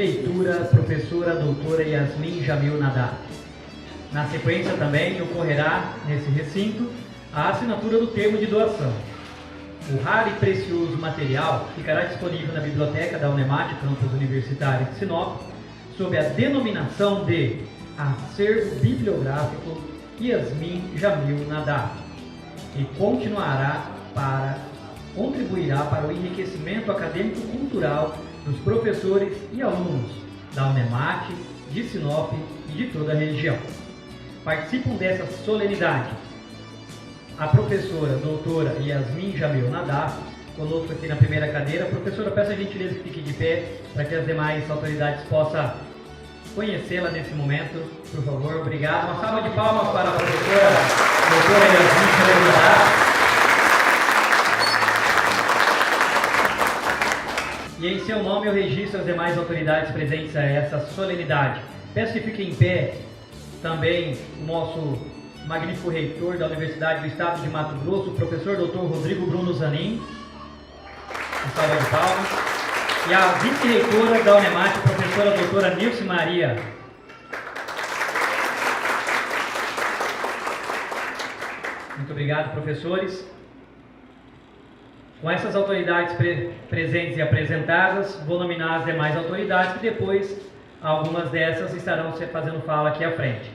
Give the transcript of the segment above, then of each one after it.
leitura, professora doutora Yasmin Jamil Nadar. Na sequência também ocorrerá, nesse recinto, a assinatura do termo de doação. O raro e precioso material ficará disponível na biblioteca da Unemate, campus universitário de Sinop, sob a denominação de Acervo Bibliográfico Yasmin Jamil Nadar, e contribuirá para o enriquecimento acadêmico-cultural dos professores e alunos da Unemate, de Sinop e de toda a região. Participam dessa solenidade a professora doutora Yasmin Jamil Nadar, conosco aqui na primeira cadeira. Professora, peço a gentileza que fique de pé para que as demais autoridades possam conhecê-la nesse momento, por favor. Obrigado. Uma salva de palmas para a professora doutora Yasmin Jamil Nadar. E em seu nome eu registro as demais autoridades presentes a essa solenidade. Peço que fique em pé também o nosso magnífico reitor da Universidade do Estado de Mato Grosso, o professor Dr. Rodrigo Bruno Zanin. Uma salva de palmas. E a vice-reitora da Unemate, a professora doutora Nilce Maria. Muito obrigado, professores. Com essas autoridades presentes e apresentadas, vou nominar as demais autoridades, que depois algumas dessas estarão fazendo fala aqui à frente.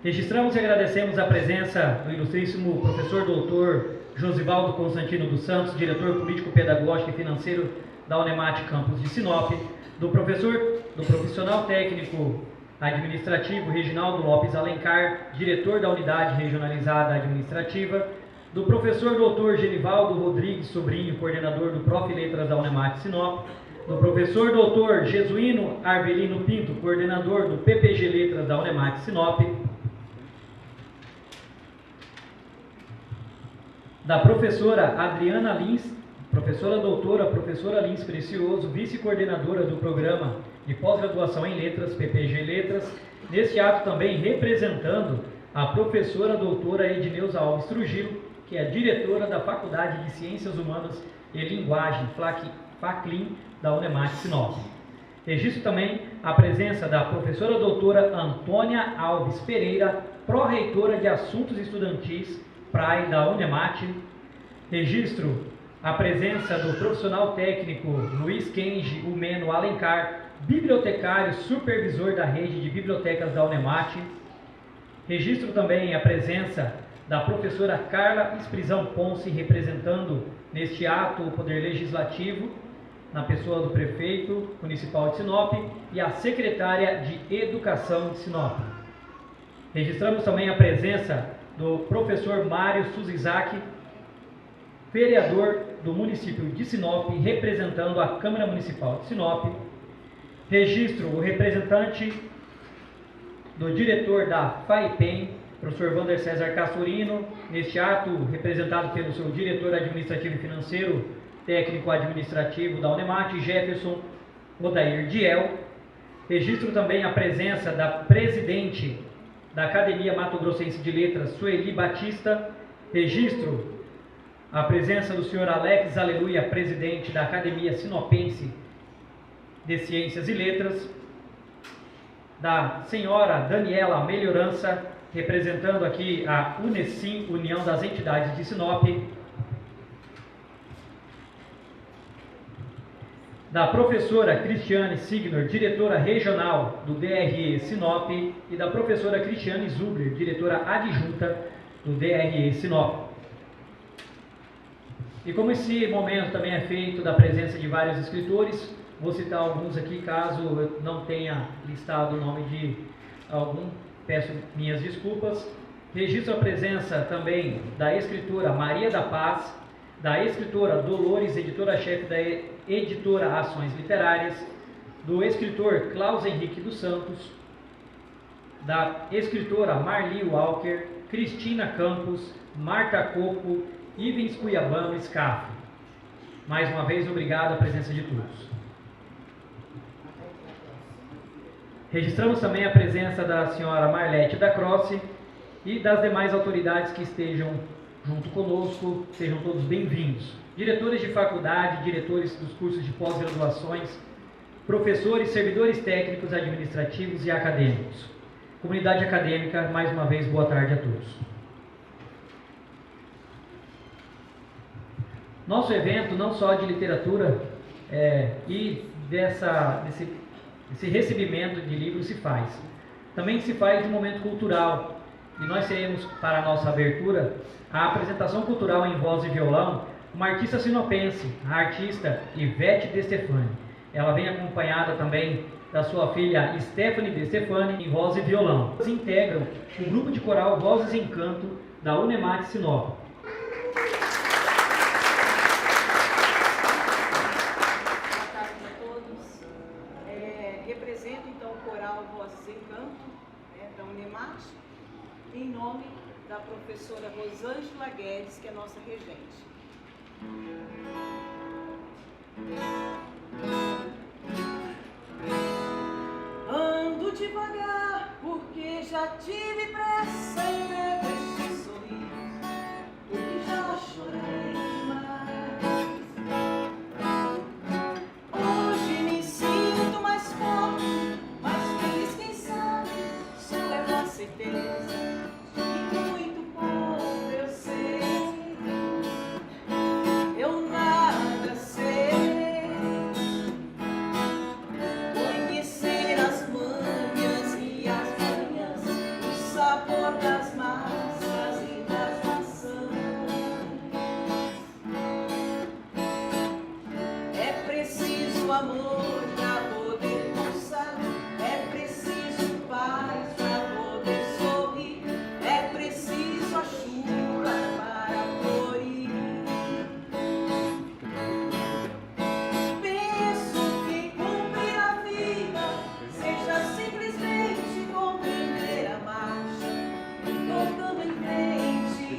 Registramos e agradecemos a presença do ilustríssimo professor doutor Josivaldo Constantino dos Santos, diretor político-pedagógico e financeiro da Unemate Campus de Sinop, do profissional técnico administrativo Reginaldo Lopes Alencar, diretor da Unidade Regionalizada Administrativa, do professor doutor Genivaldo Rodrigues Sobrinho, coordenador do Prof. Letras da Unemate Sinop, do professor doutor Jesuíno Arvelino Pinto, coordenador do PPG Letras da Unemate Sinop, da professora Adriana Lins, professora Lins Precioso, vice-coordenadora do programa de pós-graduação em Letras, PPG Letras, neste ato também representando a professora doutora Edneuza Alves Trujillo, que é diretora da Faculdade de Ciências Humanas e Linguagem, FACLIN, da Unemate Sinop. Registro também a presença da professora doutora Antônia Alves Pereira, pró-reitora de Assuntos Estudantis, PRAE, da Unemate. Registro a presença do profissional técnico Luiz Kenji Umeno Alencar, bibliotecário supervisor da rede de bibliotecas da Unemate. Registro também a presença da professora Carla Esprisão Ponce, representando neste ato o Poder Legislativo, na pessoa do prefeito municipal de Sinop e a secretária de Educação de Sinop. Registramos também a presença do professor Mário Suzizaki, vereador do município de Sinop, representando a Câmara Municipal de Sinop. Registro o representante do diretor da FAIPEM, professor Wander César Castorino, neste ato representado pelo seu diretor administrativo e financeiro, técnico administrativo da Unemate, Jefferson Odair Diel. Registro também a presença da presidente da Academia Mato Grossense de Letras, Sueli Batista. Registro a presença do senhor Alex Aleluia, presidente da Academia Sinopense de Ciências e Letras, da senhora Daniela Melhorança, representando aqui a Unesim, União das Entidades de Sinop, da professora Cristiane Signor, diretora regional do DRE Sinop, e da professora Cristiane Zubler, diretora adjunta do DRE Sinop. E como esse momento também é feito da presença de vários escritores, vou citar alguns aqui, caso eu não tenha listado o nome de algum, peço minhas desculpas. Registro a presença também da escritora Maria da Paz, da escritora Dolores, editora-chefe da editora Ações Literárias, do escritor Klaus Henrique dos Santos, da escritora Marli Walker, Cristina Campos, Marta Coco, Ivens Cuiabano Scafo. Mais uma vez, obrigado à presença de todos. Registramos também a presença da senhora Marlete da Croce e das demais autoridades que estejam junto conosco. Sejam todos bem-vindos. Diretores de faculdade, diretores dos cursos de pós-graduações professores, servidores técnicos, administrativos e acadêmicos. Comunidade acadêmica, mais uma vez, boa tarde a todos. Nosso evento, não só de literatura e desse recebimento de livros se faz, também se faz de um momento cultural. E nós teremos, para a nossa abertura, a apresentação cultural em voz e violão, uma artista sinopense, a artista Ivete De Stefani. Ela vem acompanhada também da sua filha Stephanie De Stefani em voz e violão. Eles integram o grupo de coral Vozes em Canto da Unemate Sinop. Boa tarde a todos. Represento então o coral Vozes em Canto, da Unemate, em nome da professora Rosângela Guedes, que é nossa regente. Ando devagar porque já tive pressa em ver este sorriso, porque já chorei demais. Hoje me sinto mais forte, mais feliz, quem sabe, só leva a certeza de muito pouco eu sei. Eu nada sei. Conhecer as manhas e as manhãs, o sabor das massas e das maçãs. É preciso amor para poder pulsar, é preciso paz para poder sorrir, é preciso a chuva para florir. Penso que cumprir a vida seja simplesmente compreender a marcha e tocando em frente.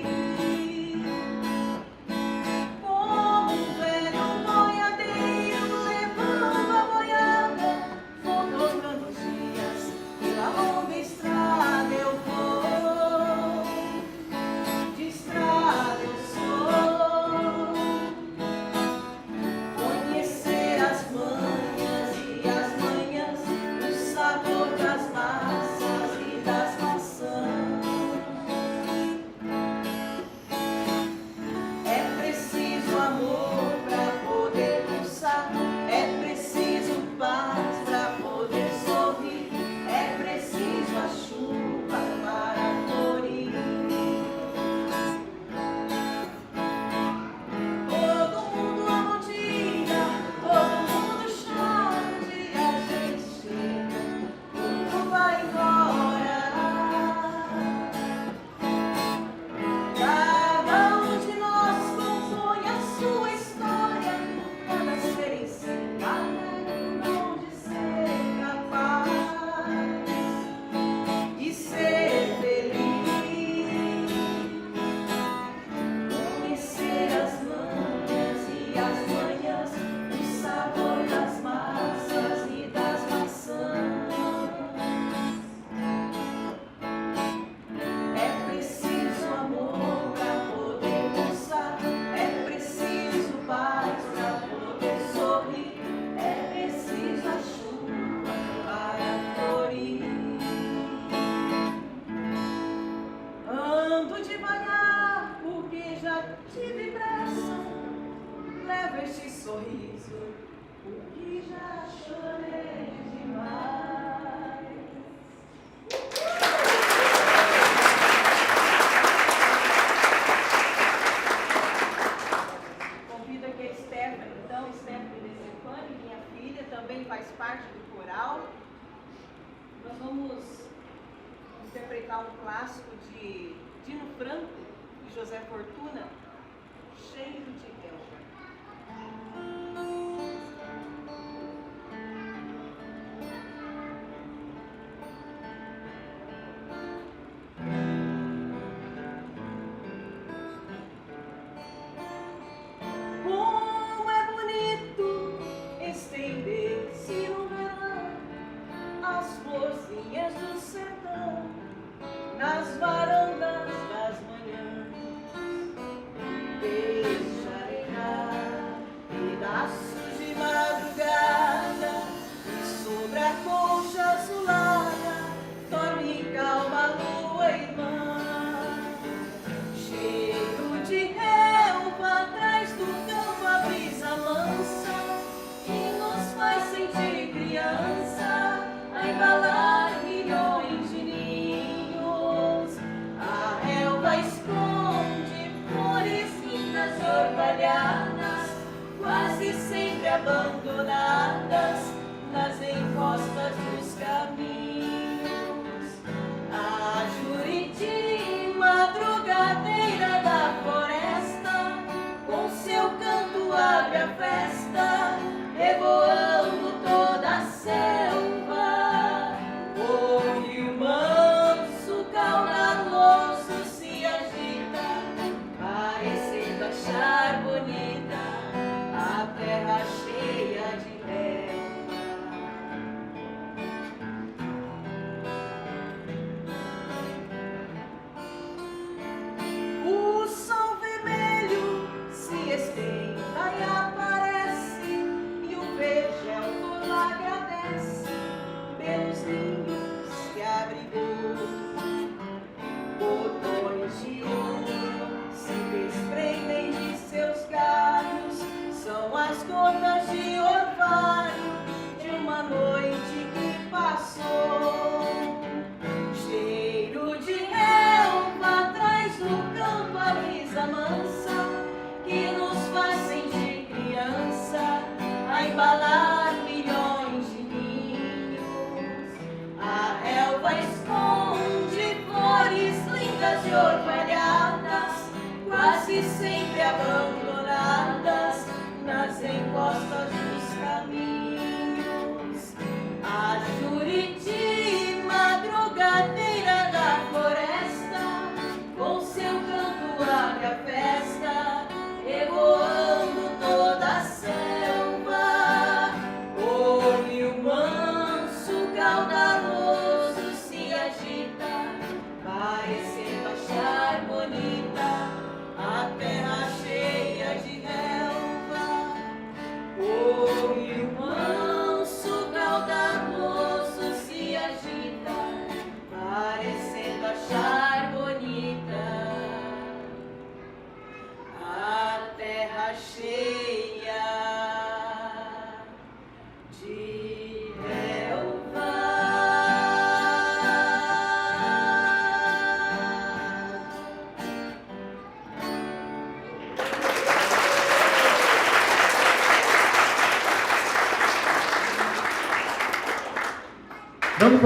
Como um velho boiadeiro levando a boiada, vou tocando os dias, pela longa estrada eu vou, de estrada eu sou. Conhecer as manhas e as manhãs, o sabor das massas e das maçãs. É preciso amor para poder pulsar, é preciso paz para poder sorrir, é preciso a chuva para florir. Todo mundo ama um dia, todo mundo chora um dia, a gente chega, tudo vai embora. Cada um de nós compõe a sua história, cada ser em si carrega o dom de ser capaz de ser feliz. Conhecer as manhas e as manhãs, o sabor das massas e das maçãs. É preciso amor para poder pulsar, é preciso paz para poder sorrir, é preciso a chuva para florir. Ando devagar porque já tive pressa, levo este sorriso porque já chorei demais. Convido aqui a Stephanie, então, Stephanie De Stefani, minha filha, também faz parte do coral. Nós vamos interpretar um clássico de Dino Franco e José Fortuna, Cheiro de Relva. Como é bonito estender-se no verão, as florzinhas do sertão, nas varandas das manhãs. Deixarei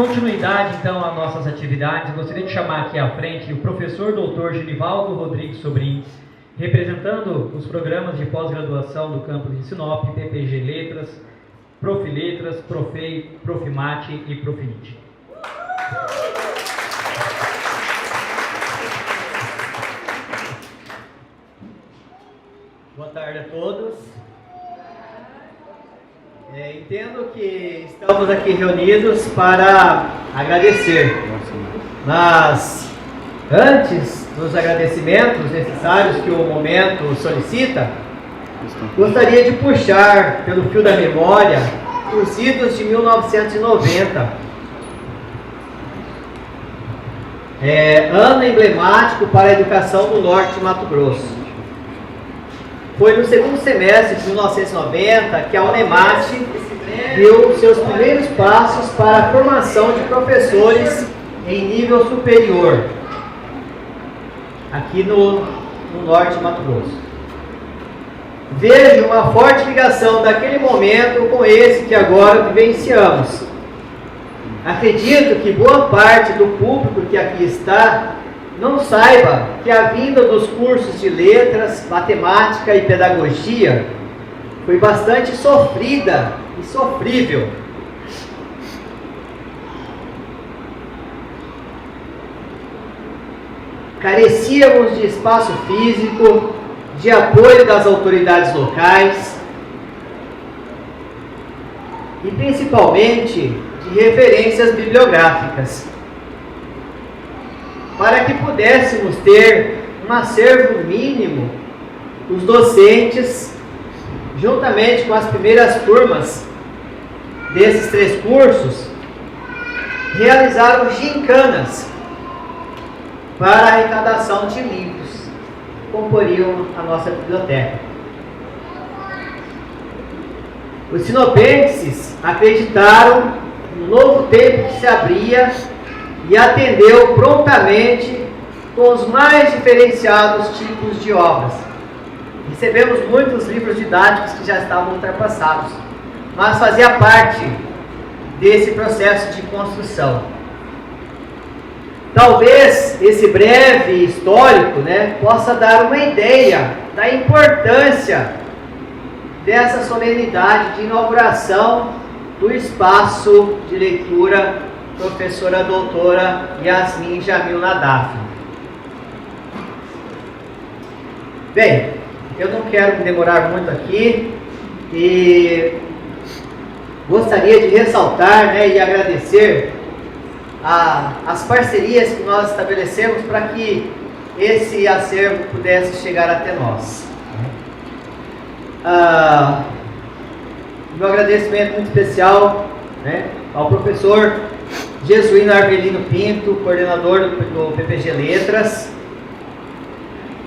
continuidade, então, às nossas atividades, gostaria de chamar aqui à frente o professor doutor Genivaldo Rodrigues Sobrinho, representando os programas de pós-graduação do campus de Sinop, PPG Letras, Profiletras, Profei, Profimate e Profinite. Boa tarde a todos. Entendo que estamos aqui reunidos para agradecer, mas antes dos agradecimentos necessários que o momento solicita, gostaria de puxar pelo fio da memória os idos de 1990. Ano emblemático para a educação do Norte de Mato Grosso. Foi no segundo semestre de 1990 que a UNEMAT deu seus primeiros passos para a formação de professores em nível superior, aqui no Norte de Mato Grosso. Vejo uma forte ligação daquele momento com esse que agora vivenciamos. Acredito que boa parte do público que aqui está não saiba que a vinda dos cursos de letras, matemática e pedagogia foi bastante sofrida e sofrível. Carecíamos de espaço físico, de apoio das autoridades locais e principalmente de referências bibliográficas, para que pudéssemos ter um acervo mínimo. Os docentes, juntamente com as primeiras turmas desses 3 cursos, realizaram gincanas para a arrecadação de livros que comporiam a nossa biblioteca. Os sinopenses acreditaram no novo tempo que se abria e atendeu prontamente com os mais diferenciados tipos de obras. Recebemos muitos livros didáticos que já estavam ultrapassados, mas fazia parte desse processo de construção. Talvez esse breve histórico, possa dar uma ideia da importância dessa solenidade de inauguração do espaço de leitura professora doutora Yasmin Jamil Nadaf. Bem, eu não quero me demorar muito aqui e gostaria de ressaltar e agradecer as parcerias que nós estabelecemos para que esse acervo pudesse chegar até nós. Meu agradecimento muito especial ao professor Jesuíno Arvelino Pinto, coordenador do PPG Letras,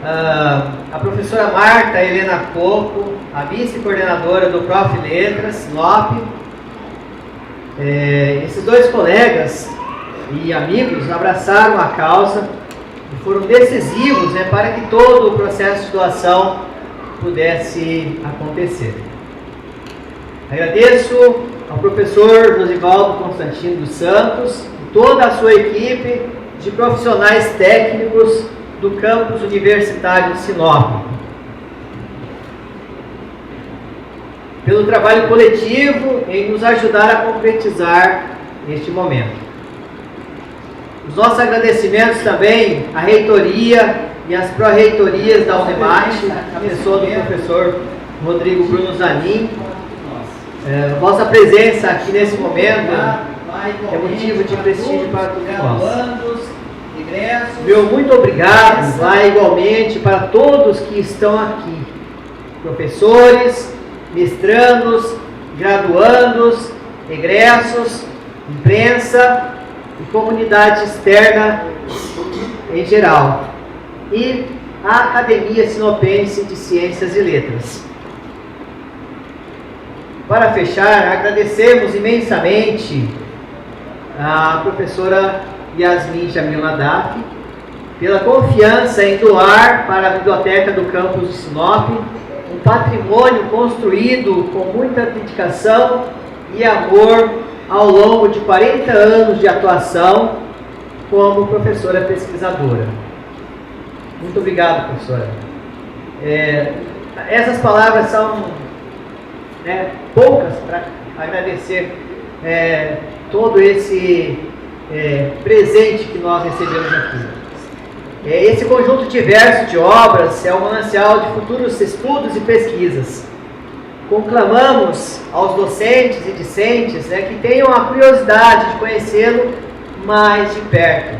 a professora Marta Helena Coco, a vice-coordenadora do Profiletras, Sinop. Esses 2 colegas e amigos abraçaram a causa e foram decisivos para que todo o processo de doação pudesse acontecer. Agradeço ao professor Josivaldo Constantino dos Santos e toda a sua equipe de profissionais técnicos do campus universitário de Sinop, pelo trabalho coletivo em nos ajudar a concretizar este momento. Os nossos agradecimentos também à reitoria e às pró-reitorias da UNEMAT, a pessoa do professor Rodrigo Bruno Zanin. Vossa presença aqui nesse momento é motivo de prestígio para todos nós. Meu muito obrigado, vai igualmente para todos que estão aqui, professores, mestrandos, graduandos, egressos, imprensa e comunidade externa em geral, e a Academia Sinopense de Ciências e Letras. Para fechar, agradecemos imensamente a professora Yasmin Jamil Nadaf pela confiança em doar para a biblioteca do campus de Sinop um patrimônio construído com muita dedicação e amor ao longo de 40 anos de atuação como professora pesquisadora. Muito obrigado, professora. Essas palavras são poucas para agradecer todo esse presente que nós recebemos aqui. Esse conjunto diverso de obras é um manancial de futuros estudos e pesquisas. Conclamamos aos docentes e discentes que tenham a curiosidade de conhecê-lo mais de perto.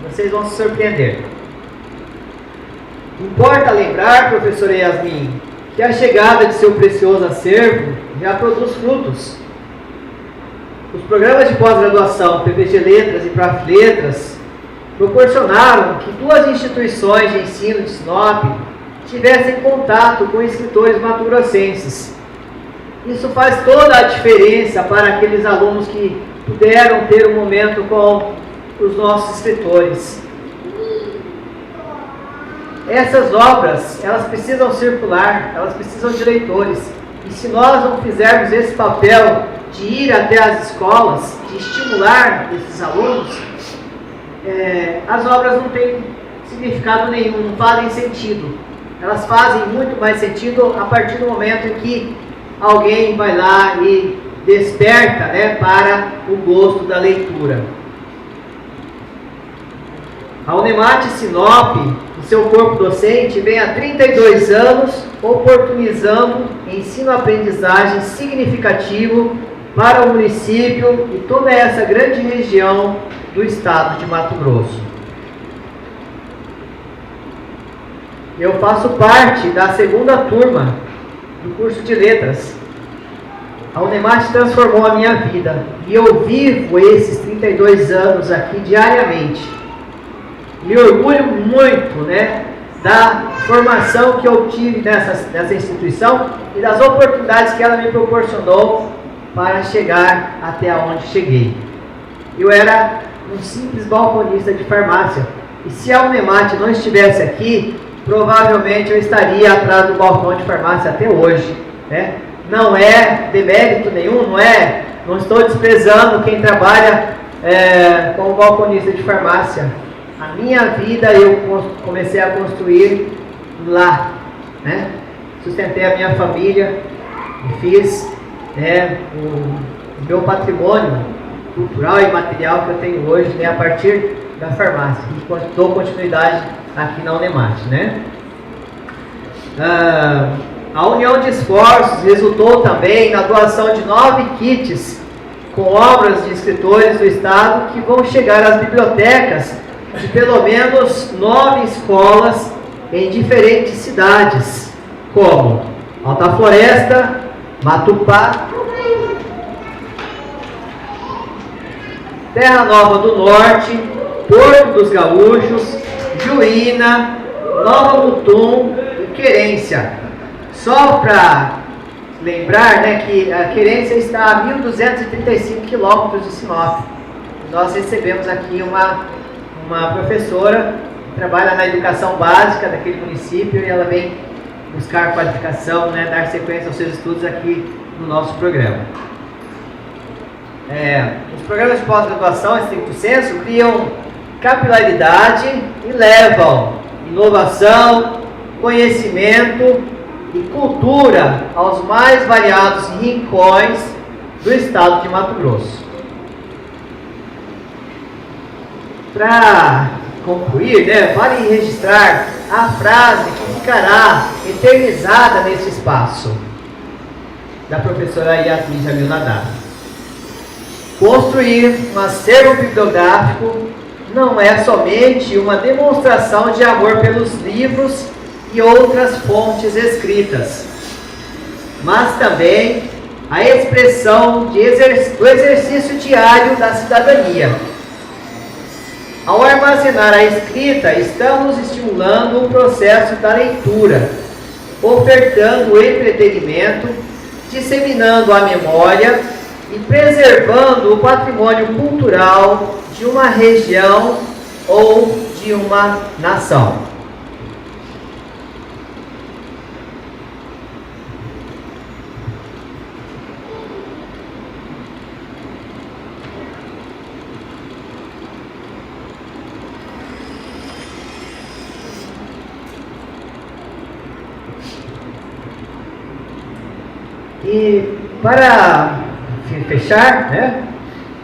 Vocês vão se surpreender. Importa lembrar, professora Yasmin, que a chegada de seu precioso acervo já produz frutos. Os programas de pós-graduação PPG Letras e PRAF Letras proporcionaram que 2 instituições de ensino de Sinop tivessem contato com escritores mato-grossenses. Isso faz toda a diferença para aqueles alunos que puderam ter um momento com os nossos escritores. Essas obras, elas precisam circular, elas precisam de leitores. E se nós não fizermos esse papel de ir até as escolas, de estimular esses alunos, as obras não têm significado nenhum, não fazem sentido. Elas fazem muito mais sentido a partir do momento em que alguém vai lá e desperta para o gosto da leitura. A Unemate Sinop, o seu corpo docente, vem há 32 anos oportunizando ensino-aprendizagem significativo para o município e toda essa grande região do estado de Mato Grosso. Eu faço parte da 2ª turma do curso de letras. A Unemate transformou a minha vida e eu vivo esses 32 anos aqui diariamente. Me orgulho muito da formação que eu tive nessa instituição e das oportunidades que ela me proporcionou para chegar até onde cheguei. Eu era um simples balconista de farmácia e se a Unemate não estivesse aqui, provavelmente eu estaria atrás do balcão de farmácia até hoje. Não é demérito nenhum, não estou desprezando quem trabalha como balconista de farmácia. A minha vida eu comecei a construir lá, Sustentei a minha família e fiz o meu patrimônio cultural e material que eu tenho hoje a partir da farmácia. E dou continuidade aqui na Unemate, A união de esforços resultou também na doação de 9 kits com obras de escritores do estado que vão chegar às bibliotecas de pelo menos 9 escolas em diferentes cidades, como Alta Floresta, Matupá, Terra Nova do Norte, Porto dos Gaúchos, Juína, Nova Mutum e Querência. Só para lembrar que a Querência está a 1.235 quilômetros de Sinop. Nós recebemos aqui uma professora que trabalha na educação básica daquele município e ela vem buscar qualificação, dar sequência aos seus estudos aqui no nosso programa. Os programas de pós-graduação, estricto sensu, criam capilaridade e levam inovação, conhecimento e cultura aos mais variados rincões do estado de Mato Grosso. Para concluir, vale registrar a frase que ficará eternizada nesse espaço, da professora Yasmin Jamil Nadar. Construir um acervo bibliográfico não é somente uma demonstração de amor pelos livros e outras fontes escritas, mas também a expressão do exercício diário da cidadania. Ao armazenar a escrita, estamos estimulando o processo da leitura, ofertando o entretenimento, disseminando a memória e preservando o patrimônio cultural de uma região ou de uma nação. E para fechar, né,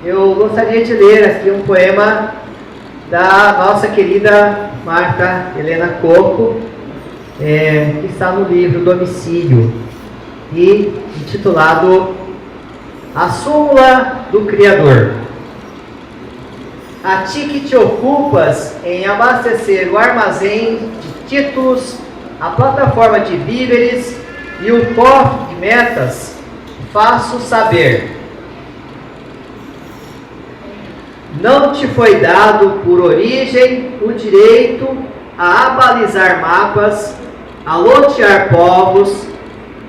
eu gostaria de ler aqui um poema da nossa querida Marta Helena Coco, que está no livro Domicílio, e intitulado A Súmula do Criador. A ti que te ocupas em abastecer o armazém de títulos, a plataforma de víveres e o cofre de metas, faço saber. Não te foi dado por origem o direito a abalizar mapas, a lotear povos,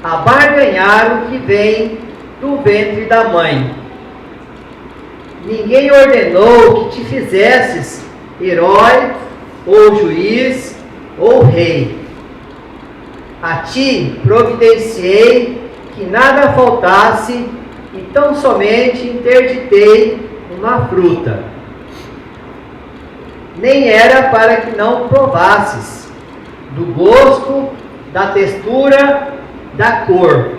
a barganhar o que vem do ventre da mãe. Ninguém ordenou que te fizesses herói, ou juiz, ou rei. A ti providenciei que nada faltasse e tão somente interditei uma fruta. Nem era para que não provasses do gosto, da textura, da cor,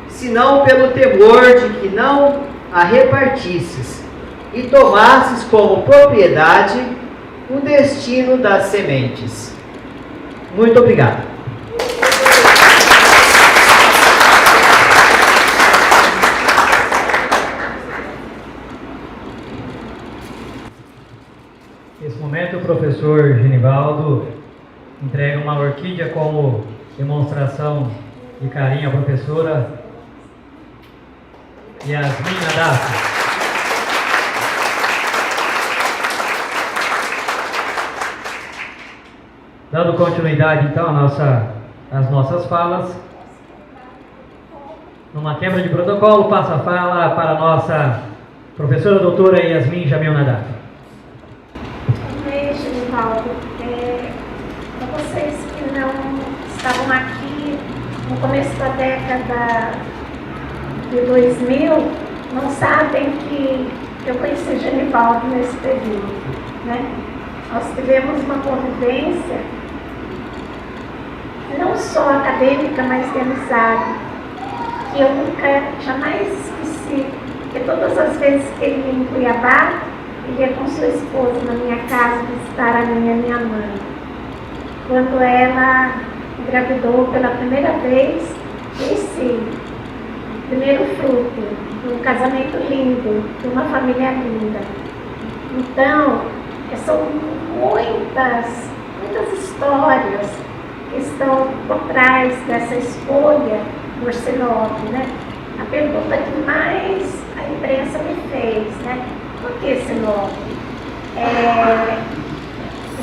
senão pelo temor de que não a repartisses e tomasses como propriedade o destino das sementes. Muito obrigado. Nesse momento, o professor Genivaldo entrega uma orquídea como demonstração de carinho à professora Yasmin Nadaf. Dando continuidade, então, às nossas falas, numa quebra de protocolo, passa a fala para a nossa professora doutora Yasmin Jamil Nadaf. Beijo, Genivaldo. Para vocês que não estavam aqui no começo da década de 2000, não sabem que eu conheci Genivaldo nesse período, né? Nós tivemos uma convivência não só acadêmica, mas de amizade, que eu nunca, jamais esqueci, porque todas as vezes que ele ia em Cuiabá, ele ia com sua esposa na minha casa visitar a minha mãe. Quando ela engravidou pela primeira vez, esse primeiro fruto de um casamento lindo, de uma família linda. Então, são muitas histórias que estão por trás dessa escolha por Sinop, né? A pergunta que mais a imprensa me fez, né? Por que Sinop?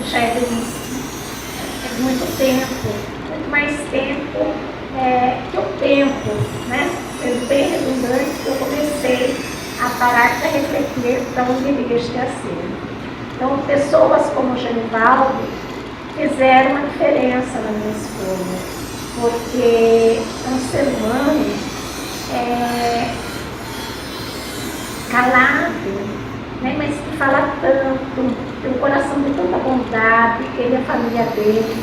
Já é de muito tempo, muito mais tempo que o tempo, né? Sendo bem redundante, eu comecei a parar para refletir para onde iria este acervo. Então, pessoas como Genivaldo fizeram uma diferença na minha escolha, porque é um ser humano calado, né, mas que fala tanto, tem um coração de tanta bondade, ele e a família dele.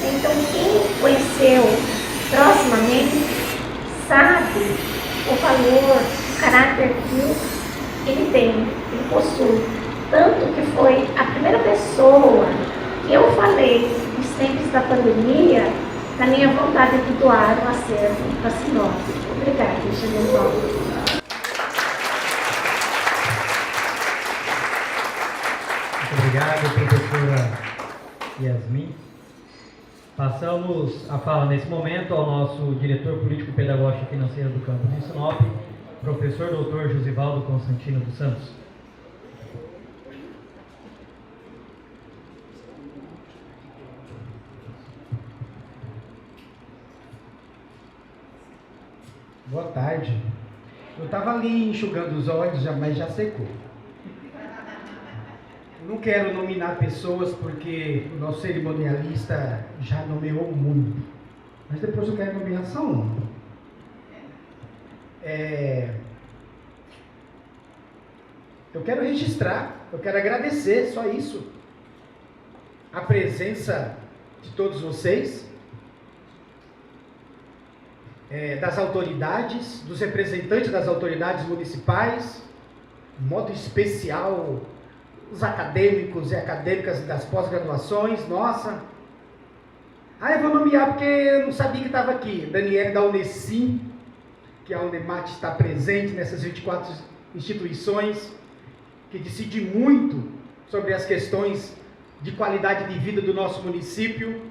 Então, quem conheceu proximamente sabe o valor, o caráter que ele tem, ele possui. Tanto que foi a primeira pessoa que eu falei nos tempos da pandemia, da minha vontade de doar um acervo para Sinop. Obrigada, Genivaldo. Muito obrigado, professora Yasmin. Passamos a fala nesse momento ao nosso diretor político-pedagógico e financeiro do campus de Sinop, professor doutor Josivaldo Constantino dos Santos. Boa tarde. Eu estava ali enxugando os olhos, mas já secou. Não quero nominar pessoas porque o nosso cerimonialista já nomeou muito. Mas depois eu quero nomear só um. Eu quero registrar, eu quero agradecer, só isso. A presença de todos vocês. das autoridades, dos representantes das autoridades municipais, de modo especial os acadêmicos e acadêmicas das pós-graduações, nossa. Eu vou nomear porque eu não sabia que estava aqui. Daniele da Unesim, que a Unemat está presente nessas 24 instituições, que decide muito sobre as questões de qualidade de vida do nosso município.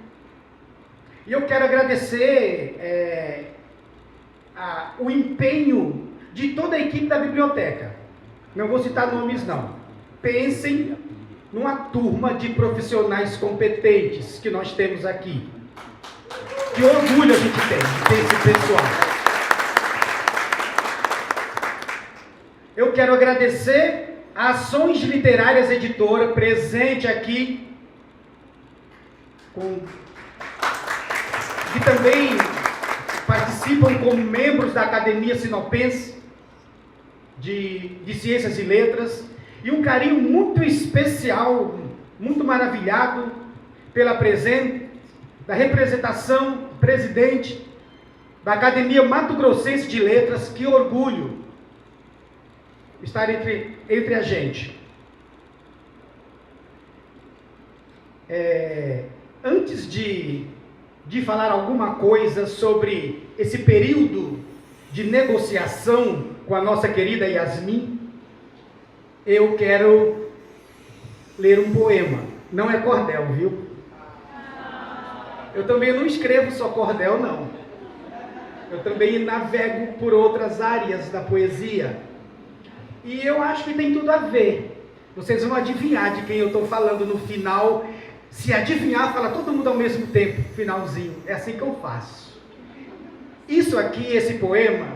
E eu quero agradecer o empenho de toda a equipe da biblioteca. Não vou citar nomes não. Pensem numa turma de profissionais competentes que nós temos aqui. Que orgulho a gente tem de ter esse pessoal. Eu quero agradecer a Ações Literárias Editora, presente aqui, que também participam como membros da Academia Sinopense de Ciências e Letras, e um carinho muito especial, muito maravilhado pela presença da representação presidente da Academia Mato Grossense de Letras. Que orgulho estar entre a gente. Antes de falar alguma coisa sobre esse período de negociação com a nossa querida Yasmin, eu quero ler um poema. Não é cordel, viu? Eu também não escrevo só cordel, não. Eu também navego por outras áreas da poesia. E eu acho que tem tudo a ver. Vocês vão adivinhar de quem eu estou falando no final. Se adivinhar, fala todo mundo ao mesmo tempo, finalzinho. É assim que eu faço. Isso aqui, esse poema,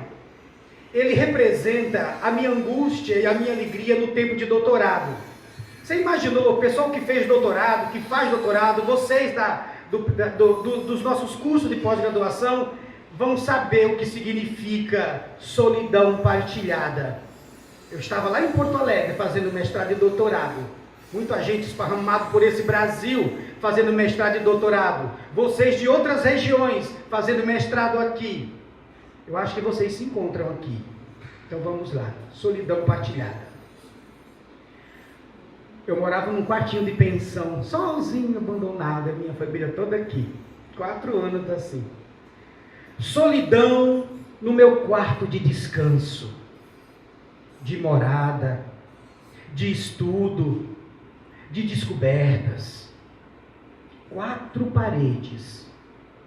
ele representa a minha angústia e a minha alegria no tempo de doutorado. Você imaginou, o pessoal que fez doutorado, que faz doutorado, vocês dos nossos cursos de pós-graduação vão saber o que significa solidão partilhada. Eu estava lá em Porto Alegre fazendo mestrado e doutorado. Muita gente esparramado por esse Brasil fazendo mestrado e doutorado. Vocês de outras regiões fazendo mestrado aqui. Eu acho que vocês se encontram aqui. Então vamos lá. Solidão partilhada. Eu morava num quartinho de pensão, sozinho, abandonado, a minha família toda aqui. 4 anos assim. Solidão no meu quarto de descanso, de morada, de estudo, de descobertas. 4 paredes,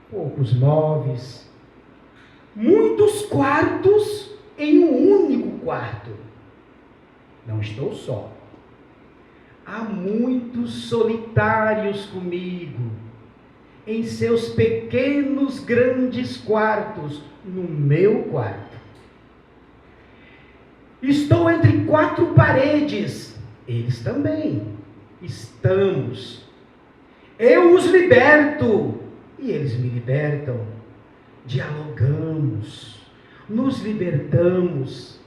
poucos móveis, muitos quartos em um único quarto. Não estou só. Há muitos solitários comigo, em seus pequenos, grandes quartos, no meu quarto. Estou entre 4 paredes, eles também. Estamos. Eu os liberto e eles me libertam. Dialogamos, nos libertamos.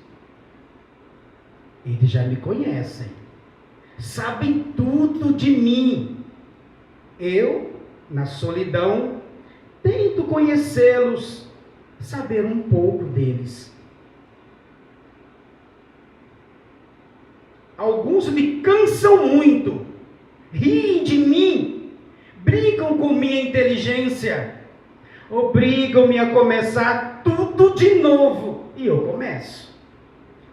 Eles já me conhecem, sabem tudo de mim. Eu, na solidão, tento conhecê-los, saber um pouco deles. Alguns me cansam muito, riem de mim, brincam com minha inteligência, obrigam-me a começar tudo de novo, e eu começo.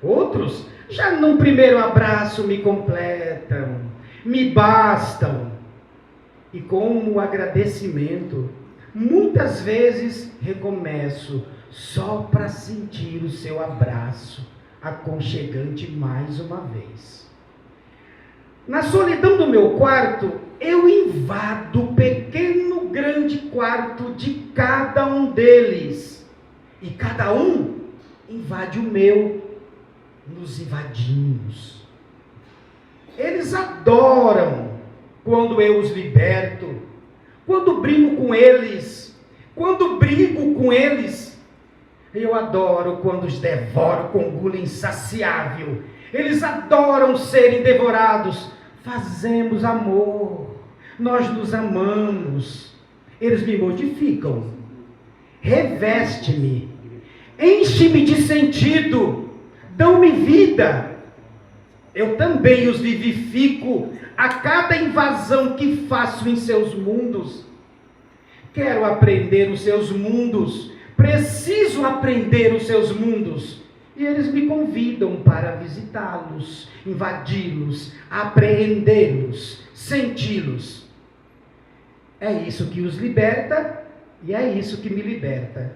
Outros, já num primeiro abraço, me completam, me bastam, e como agradecimento, muitas vezes recomeço, só para sentir o seu abraço aconchegante mais uma vez. Na solidão do meu quarto, eu invado o pequeno, grande quarto de cada um deles. E cada um invade o meu. Nos invadimos. Eles adoram quando eu os liberto, quando brigo com eles, eu adoro quando os devoro com gula insaciável. Eles adoram serem devorados. Fazemos amor, nós nos amamos. Eles me modificam. Reveste-me enche-me de sentido, dão-me vida. Eu também os vivifico a cada invasão que faço em seus mundos. Quero aprender os seus mundos, preciso aprender os seus mundos. E eles me convidam para visitá-los, invadi-los, apreendê-los, senti-los. É isso que os liberta e é isso que me liberta.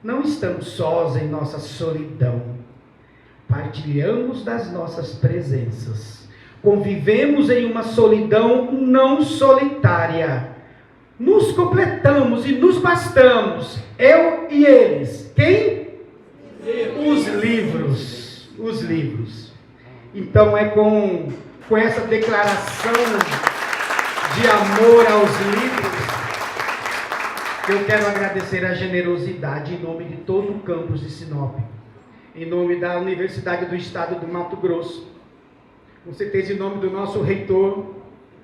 Não estamos sós em nossa solidão. Partilhamos das nossas presenças. Convivemos em uma solidão não solitária. Nos completamos e nos bastamos, eu e eles. Quem? Os livros. Os livros. Então é com essa declaração de amor aos livros que eu quero agradecer a generosidade em nome de todo o campus de Sinop, em nome da Universidade do Estado do Mato Grosso, com certeza em nome do nosso reitor,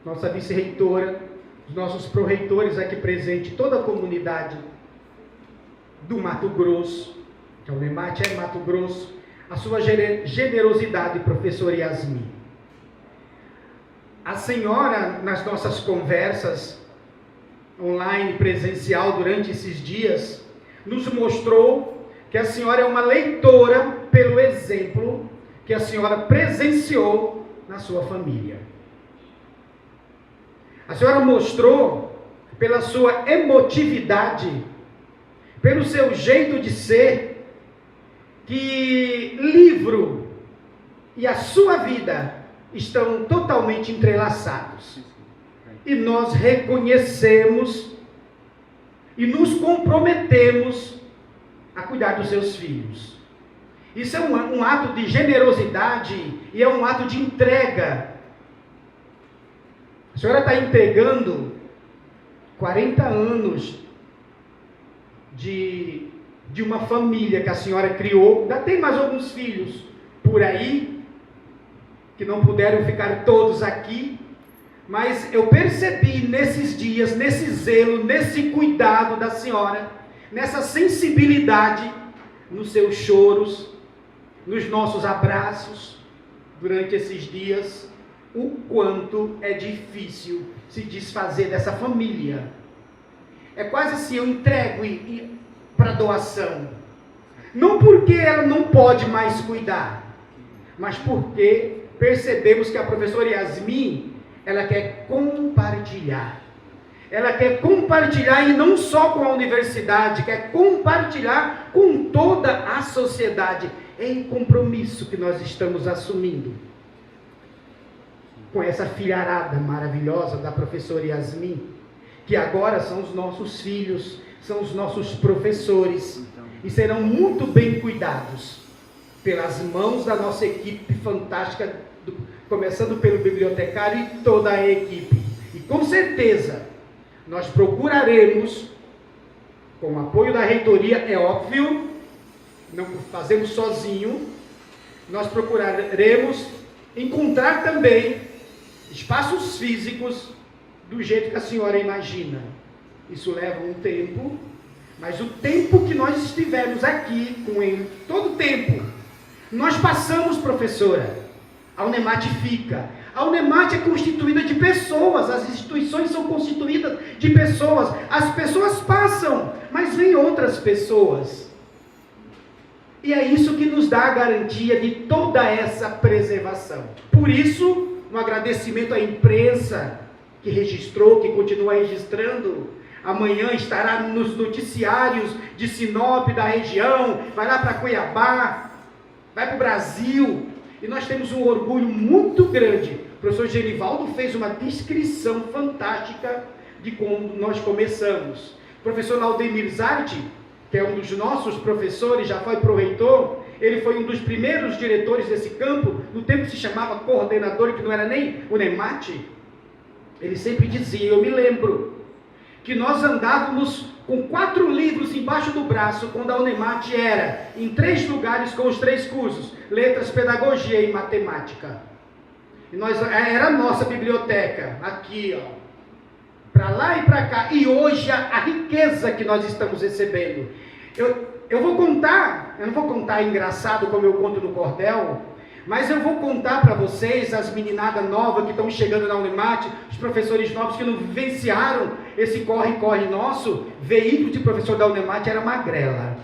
nossa vice-reitora, os nossos pró-reitores aqui presentes, toda a comunidade do Mato Grosso, que a Unemat é Mato Grosso, a sua generosidade, professor Yasmin. A senhora, nas nossas conversas online, presencial, durante esses dias, nos mostrou que a senhora é uma leitora pelo exemplo que a senhora presenciou na sua família. A senhora mostrou, pela sua emotividade, pelo seu jeito de ser, que livro e a sua vida estão totalmente entrelaçados. E nós reconhecemos e nos comprometemos a cuidar dos seus filhos. Isso é um ato de generosidade e é um ato de entrega. A senhora está entregando 40 anos de uma família que a senhora criou. Ainda tem mais alguns filhos por aí, que não puderam ficar todos aqui. Mas eu percebi nesses dias, nesse zelo, nesse cuidado da senhora, nessa sensibilidade, nos seus choros, nos nossos abraços, durante esses dias, o quanto é difícil se desfazer dessa família. É quase assim, eu entrego para doação. Não porque ela não pode mais cuidar, mas porque percebemos que a professora Yasmin, ela quer compartilhar. Ela quer compartilhar, e não só com a universidade, quer compartilhar com toda a sociedade. É um compromisso que nós estamos assumindo com essa filharada maravilhosa da professora Yasmin, que agora são os nossos filhos, são os nossos professores, e serão muito bem cuidados pelas mãos da nossa equipe fantástica, começando pelo bibliotecário e toda a equipe. E com certeza nós procuraremos, com o apoio da reitoria, é óbvio, não fazemos sozinho, nós procuraremos encontrar também espaços físicos do jeito que a senhora imagina. Isso leva um tempo, mas o tempo que nós estivermos aqui com ele, todo o tempo, nós passamos, professora. A Unemat fica. A Unemat é constituída de pessoas, as instituições são constituídas de pessoas. As pessoas passam, mas vêm outras pessoas. E é isso que nos dá a garantia de toda essa preservação. Por isso, um agradecimento à imprensa que registrou, que continua registrando. Amanhã estará nos noticiários de Sinop, da região, vai lá para Cuiabá, vai para o Brasil. E nós temos um orgulho muito grande. O professor Genivaldo fez uma descrição fantástica de como nós começamos. O professor Laudemir Zarte, que é um dos nossos professores, já foi pró-reitor, ele foi um dos primeiros diretores desse campo, no tempo que se chamava coordenador, que não era nem Unemat. Ele sempre dizia, eu me lembro, que nós andávamos com 4 livros embaixo do braço, quando a Unemat era em 3 lugares com os 3 cursos, letras, pedagogia e matemática. E era a nossa biblioteca, aqui, ó, para lá e para cá. E hoje a riqueza que nós estamos recebendo. eu não vou contar engraçado como eu conto no cordel, mas eu vou contar para vocês, as meninadas novas que estão chegando na Unemate, os professores novos que não vivenciaram esse corre-corre nosso. Veículo de professor da Unemate era magrela,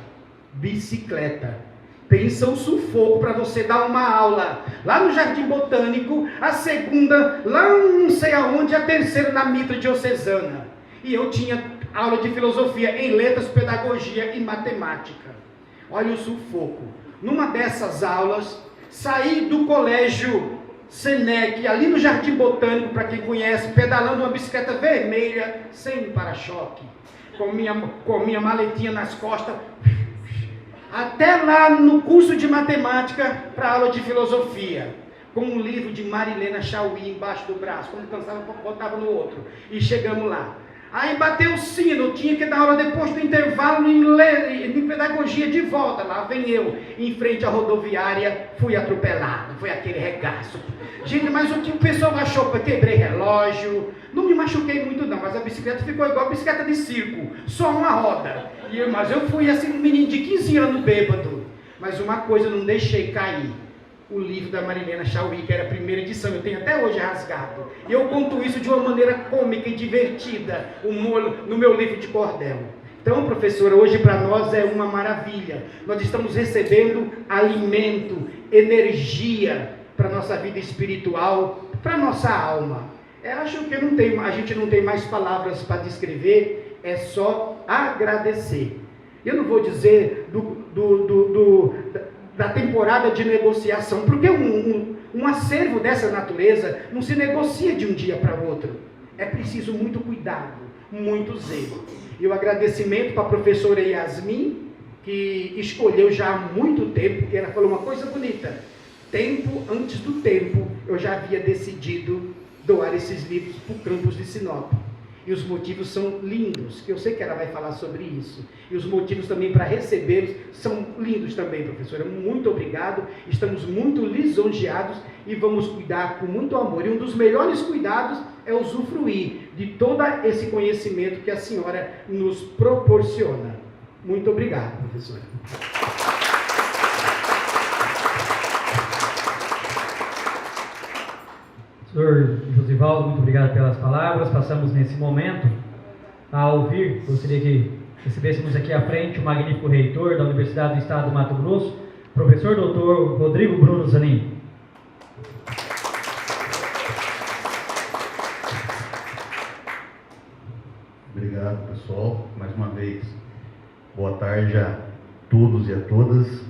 bicicleta. Pensa um sufoco para você dar uma aula lá no Jardim Botânico, a segunda lá não sei aonde, a terceira na Mitra Diocesana. E eu tinha aula de filosofia em letras, pedagogia e matemática. Olha o sufoco. Numa dessas aulas, saí do colégio Senec, ali no Jardim Botânico, para quem conhece, pedalando uma bicicleta vermelha, sem para-choque, com minha maletinha nas costas, até lá no curso de matemática, para aula de filosofia, com um livro de Marilena Chauí embaixo do braço, quando cansava, botava no outro, e chegamos lá. Aí bateu o sino, tinha que dar aula depois do intervalo em pedagogia de volta. Lá vem eu, em frente à rodoviária, fui atropelado, foi aquele regaço. Gente, mas o que o pessoal achou? Eu quebrei relógio, não me machuquei muito não, mas a bicicleta ficou igual a bicicleta de circo, só uma roda. Mas eu fui assim, um menino de 15 anos bêbado. Mas uma coisa eu não deixei cair. O livro da Marilena Chauí, que era a primeira edição, eu tenho até hoje rasgado. E eu conto isso de uma maneira cômica e divertida, no meu livro de cordel. Então, professora, hoje para nós é uma maravilha. Nós estamos recebendo alimento, energia para a nossa vida espiritual, para a nossa alma. Eu acho que a gente não tem mais palavras para descrever, é só agradecer. Eu não vou dizer da temporada de negociação, porque um acervo dessa natureza não se negocia de um dia para o outro. É preciso muito cuidado, muito zelo. E o agradecimento para a professora Yasmin, que escolheu já há muito tempo, que ela falou uma coisa bonita: tempo antes do tempo, eu já havia decidido doar esses livros para o campus de Sinop. E os motivos são lindos, que eu sei que ela vai falar sobre isso. E os motivos também para recebê-los são lindos também, professora. Muito obrigado, estamos muito lisonjeados e vamos cuidar com muito amor. E um dos melhores cuidados é usufruir de todo esse conhecimento que a senhora nos proporciona. Muito obrigado, professora. Senhor Josivaldo, muito obrigado pelas palavras. Passamos nesse momento a ouvir, gostaria que recebêssemos aqui à frente o magnífico reitor da Universidade do Estado do Mato Grosso, professor doutor Rodrigo Bruno Zanin. Obrigado, pessoal. Mais uma vez, boa tarde a todos e a todas.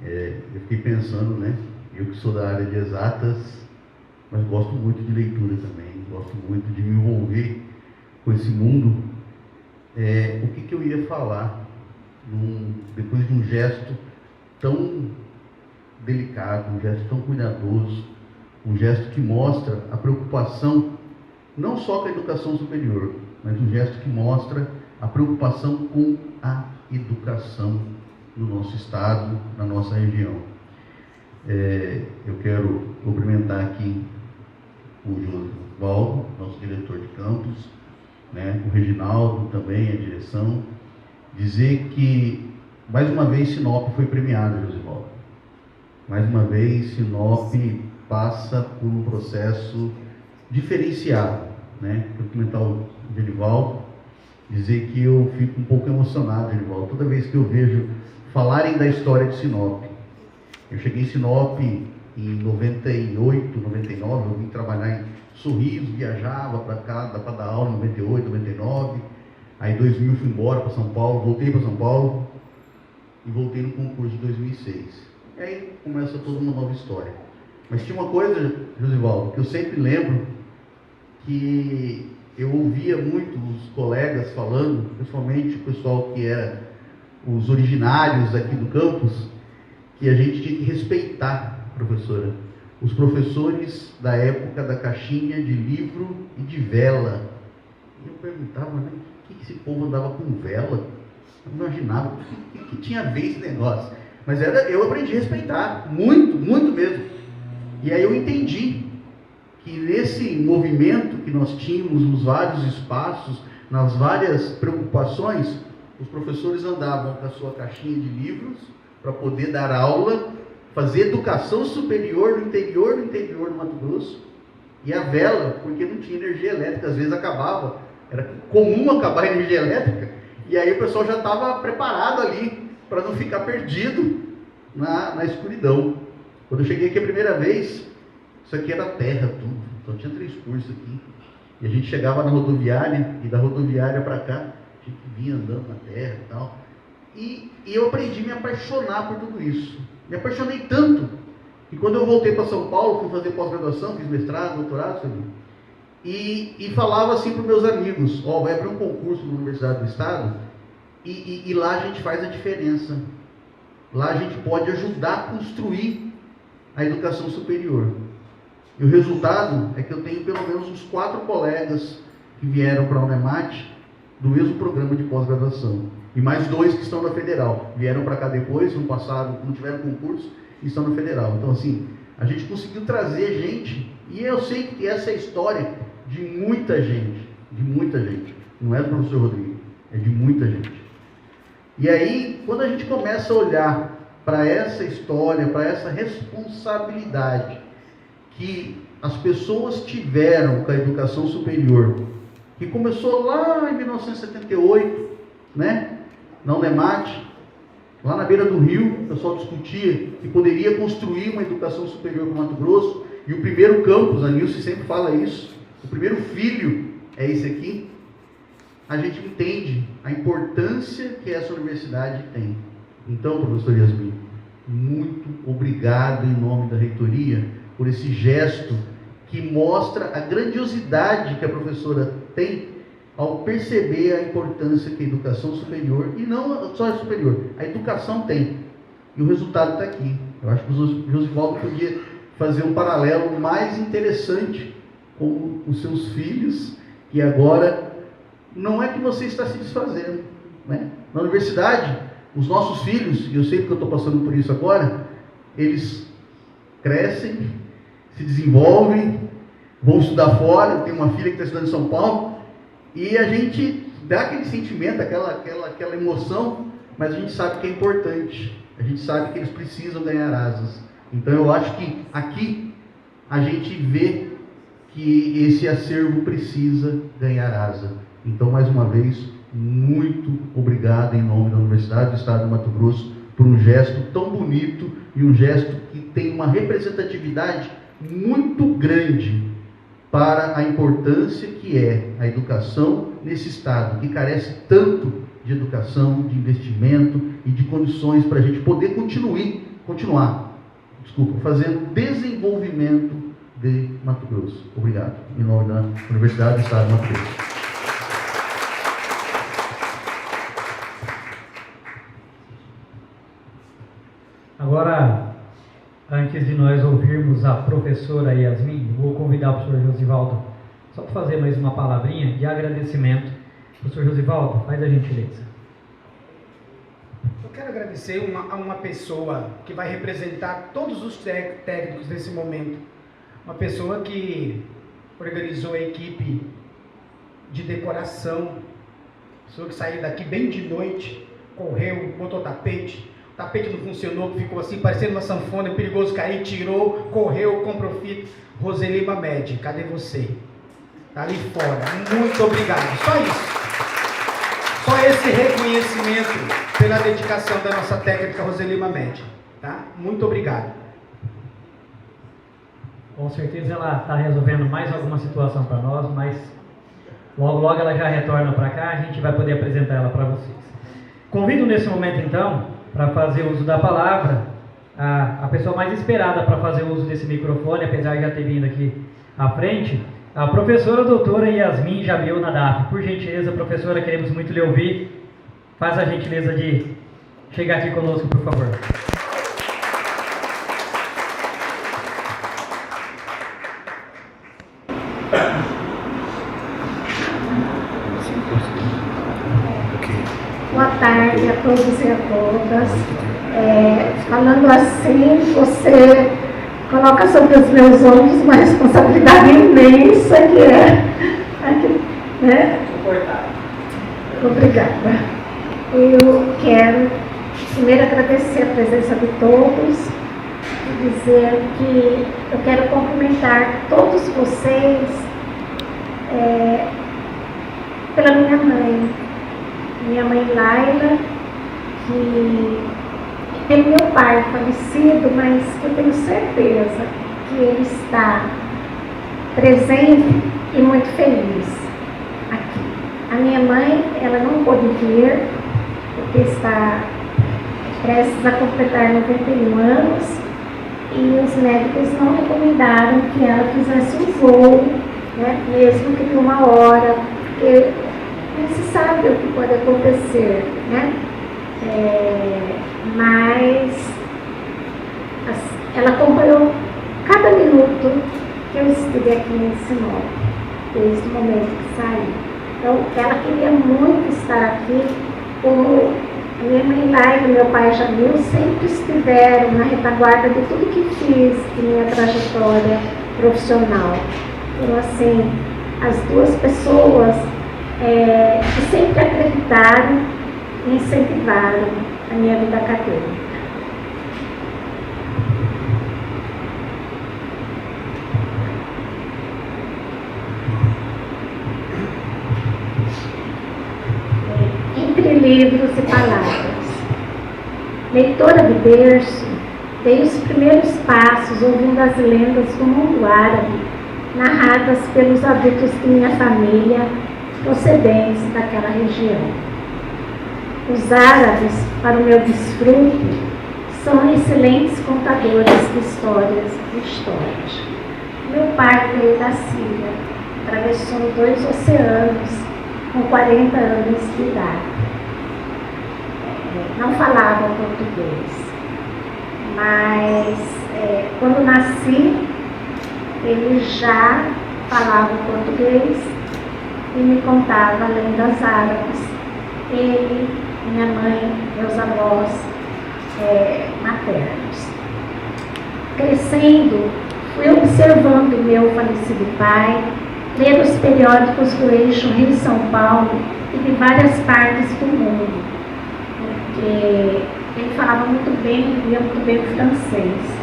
Eu fiquei pensando, né? Eu que sou da área de exatas, mas gosto muito de leitura também, gosto muito de me envolver com esse mundo. O que eu ia falar depois de um gesto tão delicado, um gesto tão cuidadoso, um gesto que mostra a preocupação não só com a educação superior, mas um gesto que mostra a preocupação com a educação no nosso estado, na nossa região. Eu quero cumprimentar aqui o Josivaldo, nosso diretor de campus, né, o Reginaldo também, a direção, dizer que, mais uma vez, Sinop foi premiada, Josivaldo. Mais uma vez, Sinop passa por um processo diferenciado, né? Quero cumprimentar o Genivaldo, dizer que eu fico um pouco emocionado, Genivaldo, toda vez que eu vejo falarem da história de Sinop. Eu cheguei em Sinop em 98, 99, eu vim trabalhar em Sorriso, viajava para cá, para dar aula em 98, 99, aí em 2000 fui embora para São Paulo, voltei para São Paulo e voltei no concurso de 2006. E aí começa toda uma nova história. Mas tinha uma coisa, Josivaldo, que eu sempre lembro, que eu ouvia muito os colegas falando, principalmente o pessoal que era os originários aqui do campus, que a gente tinha que respeitar, professora, os professores da época da caixinha de livro e de vela. E eu perguntava, né, por que esse povo andava com vela? Eu imaginava, o que tinha a ver esse negócio? Mas eu aprendi a respeitar, muito, muito mesmo. E aí eu entendi que nesse movimento que nós tínhamos, nos vários espaços, nas várias preocupações, os professores andavam com a sua caixinha de livros para poder dar aula, fazer educação superior no interior do Mato Grosso, e a vela, porque não tinha energia elétrica, às vezes acabava, era comum acabar a energia elétrica, e aí o pessoal já estava preparado ali para não ficar perdido na escuridão. Quando eu cheguei aqui a primeira vez, isso aqui era terra tudo, só tinha 3 cursos aqui, e a gente chegava na rodoviária, e da rodoviária para cá, a gente vinha andando na terra e tal, e eu aprendi a me apaixonar por tudo isso. Me apaixonei tanto que quando eu voltei para São Paulo, fui fazer pós-graduação, fiz mestrado, doutorado, e falava assim para os meus amigos, vai abrir um concurso na Universidade do Estado, e lá a gente faz a diferença. Lá a gente pode ajudar a construir a educação superior. E o resultado é que eu tenho pelo menos uns 4 colegas que vieram para a Unemate do mesmo programa de pós-graduação. E mais 2 que estão na Federal. Vieram para cá depois, não passaram, não tiveram concurso e estão na Federal. Então, assim, a gente conseguiu trazer gente, e eu sei que essa é a história de muita gente. Não é do professor Rodrigo, é de muita gente. E aí, quando a gente começa a olhar para essa história, para essa responsabilidade que as pessoas tiveram com a educação superior, que começou lá em 1978, né? Na Unemate, lá na beira do rio, o pessoal discutia que poderia construir uma educação superior para o Mato Grosso, e o primeiro campus, a Nilce sempre fala isso, o primeiro filho é esse aqui. A gente entende a importância que essa universidade tem. Então, professor Yasmin, muito obrigado em nome da reitoria por esse gesto que mostra a grandiosidade que a professora tem ao perceber a importância que a educação superior, e não só a superior, a educação tem. E o resultado está aqui. Eu acho que o Josivaldo podia fazer um paralelo mais interessante com os seus filhos, que agora não é que você está se desfazendo, né? Na universidade, os nossos filhos, e eu sei que eu estou passando por isso agora, eles crescem, se desenvolvem, vão estudar fora. Eu tenho uma filha que está estudando em São Paulo, e a gente dá aquele sentimento, aquela emoção, mas a gente sabe que é importante, a gente sabe que eles precisam ganhar asas. Então eu acho que aqui a gente vê que esse acervo precisa ganhar asa. Então, mais uma vez, muito obrigado em nome da Universidade do Estado do Mato Grosso por um gesto tão bonito e um gesto que tem uma representatividade muito grande para a importância que é a educação nesse Estado, que carece tanto de educação, de investimento e de condições para a gente poder continuar, fazendo desenvolvimento de Mato Grosso. Obrigado. Em nome da Universidade do Estado do Mato Grosso. Agora, antes de nós ouvirmos a professora Yasmin, vou convidar o professor Josivaldo só para fazer mais uma palavrinha de agradecimento. Professor Josivaldo, faz a gentileza. Eu quero agradecer a uma pessoa que vai representar todos os técnicos nesse momento. Uma pessoa que organizou a equipe de decoração, pessoa que saiu daqui bem de noite, correu, botou tapete. O tapete não funcionou, ficou assim, parecendo uma sanfona, é perigoso cair, tirou, correu, comprou fita. Roseli Mamed, cadê você? Tá ali fora. Muito obrigado. Só isso. Só esse reconhecimento pela dedicação da nossa técnica Roseli Mamed. Tá? Muito obrigado. Com certeza ela está resolvendo mais alguma situação para nós, mas logo ela já retorna para cá, a gente vai poder apresentar ela para vocês. Convido nesse momento então, para fazer uso da palavra, a pessoa mais esperada para fazer uso desse microfone, apesar de já ter vindo aqui à frente, a professora doutora Yasmin Jamil Nadaf. Por gentileza, professora, queremos muito lhe ouvir. Faz a gentileza de chegar aqui conosco, por favor. Boa tarde a todos e a todas. Falando assim, você coloca sobre os meus ombros uma responsabilidade imensa que é, né? Obrigada. cumprimentar todos vocês pela minha mãe Laila, que pelo meu pai falecido, mas eu tenho certeza que ele está presente e muito feliz aqui. A minha mãe, ela não pôde vir, porque está prestes a completar 91 anos, e os médicos não recomendaram que ela fizesse um voo, né, mesmo que de 1 hora, porque não se sabe o que pode acontecer, né? Mas ela acompanhou cada minuto que eu estive aqui nesse móvel, desde o momento que saí. Então, ela queria muito estar aqui, como minha mãe Laila e meu pai Jamil sempre estiveram na retaguarda de tudo que fiz de minha trajetória profissional. Então, assim, as duas pessoas que sempre acreditaram e incentivaram a minha vida acadêmica. Entre livros e palavras. Leitora de berço, dei os primeiros passos ouvindo as lendas do mundo árabe, narradas pelos adultos de minha família, procedentes daquela região. Os árabes, para o meu desfrute, são excelentes contadores de histórias e histórias. Meu pai veio da Síria, atravessou 2 oceanos com 40 anos de idade. Não falava português, mas quando nasci, ele já falava português e me contava lendas árabes. Ele, minha mãe, meus avós maternos. Crescendo, fui observando meu falecido pai, ler os periódicos do eixo Rio-São Paulo e de várias partes do mundo, porque ele falava muito bem, lia muito bem o francês.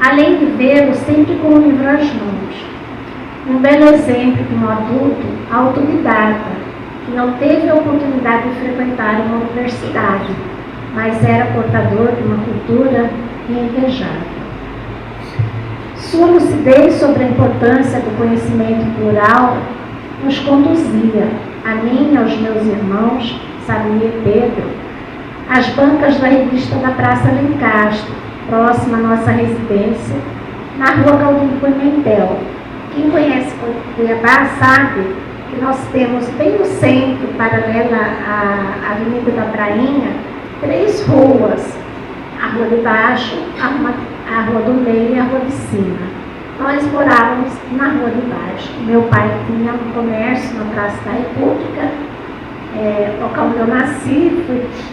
Além de vê-lo sempre com o livro às mãos. Um belo exemplo de um adulto autodidata, que não teve a oportunidade de frequentar uma universidade, mas era portador de uma cultura invejável. Sua lucidez sobre a importância do conhecimento plural nos conduzia, a mim e aos meus irmãos, Samir e Pedro, às bancas da revista da Praça Lencastre, próxima à nossa residência, na rua Galdino Pimentel. Quem conhece Cuiabá sabe que nós temos bem no centro, paralela à Avenida da Prainha, 3 ruas: a Rua de Baixo, a Rua do Meio e a Rua de Cima. Nós morávamos na Rua de Baixo. Meu pai tinha um comércio na Praça da República, local onde eu nasci,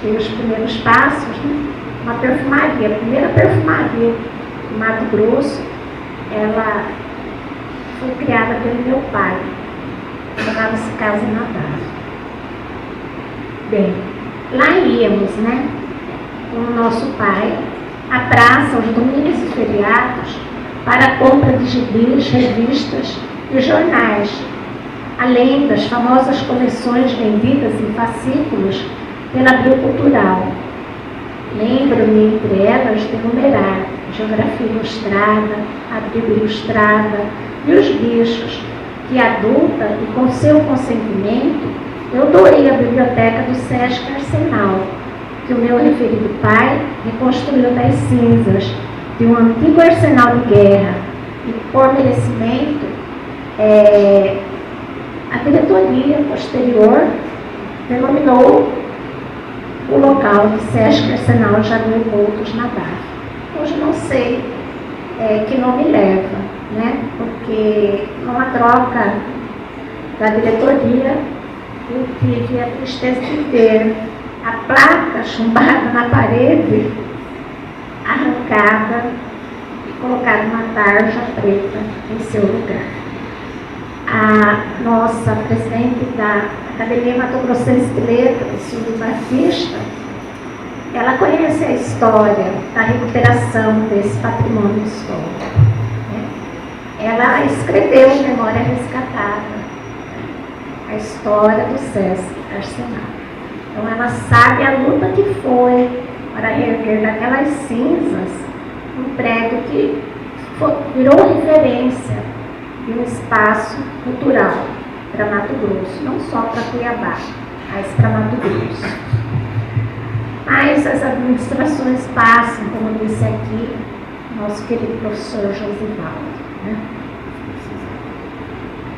dei os primeiros passos, né? Uma perfumaria, a primeira perfumaria de Mato Grosso, ela foi criada pelo meu pai. Chamava-se Casa Nadar. Bem, lá íamos, né, com o nosso pai, à praça, aos domingos e feriados, para a compra de gibis, revistas e jornais, além das famosas coleções vendidas em fascículos pela Abril Cultural. Lembro-me, entre elas, de enumerar Geografia Ilustrada, Abril Ilustrada e Os Bichos, que adulta e com seu consentimento, eu doei a biblioteca do Sesc Arsenal, que o meu referido pai reconstruiu das cinzas de um antigo arsenal de guerra, e por merecimento, a diretoria posterior denominou o local de Sesc Arsenal Jamil Coutos Nadar. Hoje não sei que nome leva, né? Porque numa troca da diretoria eu tive a tristeza de ver a placa chumbada na parede, arrancada e colocada uma tarja preta em seu lugar. A nossa presidente da Academia Mato Grossense de Letras, Silvia Batista, ela conhece a história da recuperação desse patrimônio histórico, né? ela escreveu Memória Resgatada, a história do SESC Arsenal. Então ela sabe a luta que foi para reerguer daquelas cinzas um prédio que virou referência de um espaço cultural para Mato Grosso, não só para Cuiabá, mas para Mato Grosso. Mas as administrações passam, como disse aqui nosso querido professor Josivaldo, né?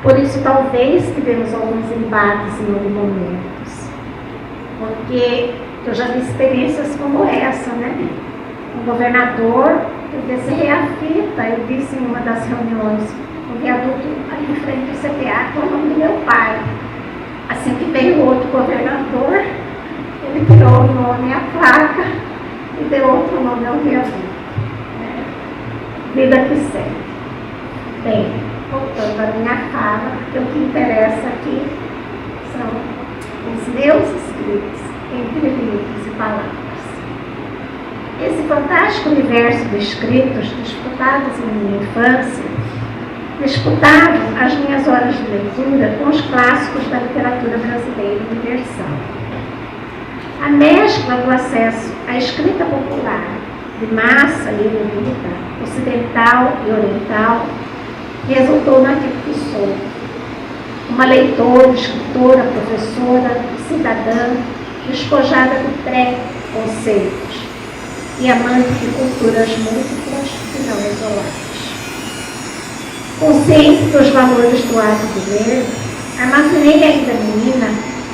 Por isso talvez tivemos alguns embates em alguns momentos, porque eu já vi experiências como essa, né? O governador, ele se reafita, eu disse em uma das reuniões, o viaduto ali em frente ao CPA, com o nome do meu pai. Assim que veio o outro governador, ele tirou o nome à placa e deu outro nome ao viaduto. Vida que segue. Bem, voltando à minha fala, porque o que interessa aqui são os meus escritos entre livros e palavras. Esse fantástico universo de escritos disputados em minha infância disputavam as minhas horas de leitura com os clássicos da literatura brasileira universal. A mescla do acesso à escrita popular, de massa e erudita, ocidental e oriental, resultou naquilo que sou. Uma leitora, escritora, professora, cidadã, despojada de pré-conceitos e amante de culturas múltiplas e não isoladas. Consciente dos valores do ato de ler, armazenei ainda menina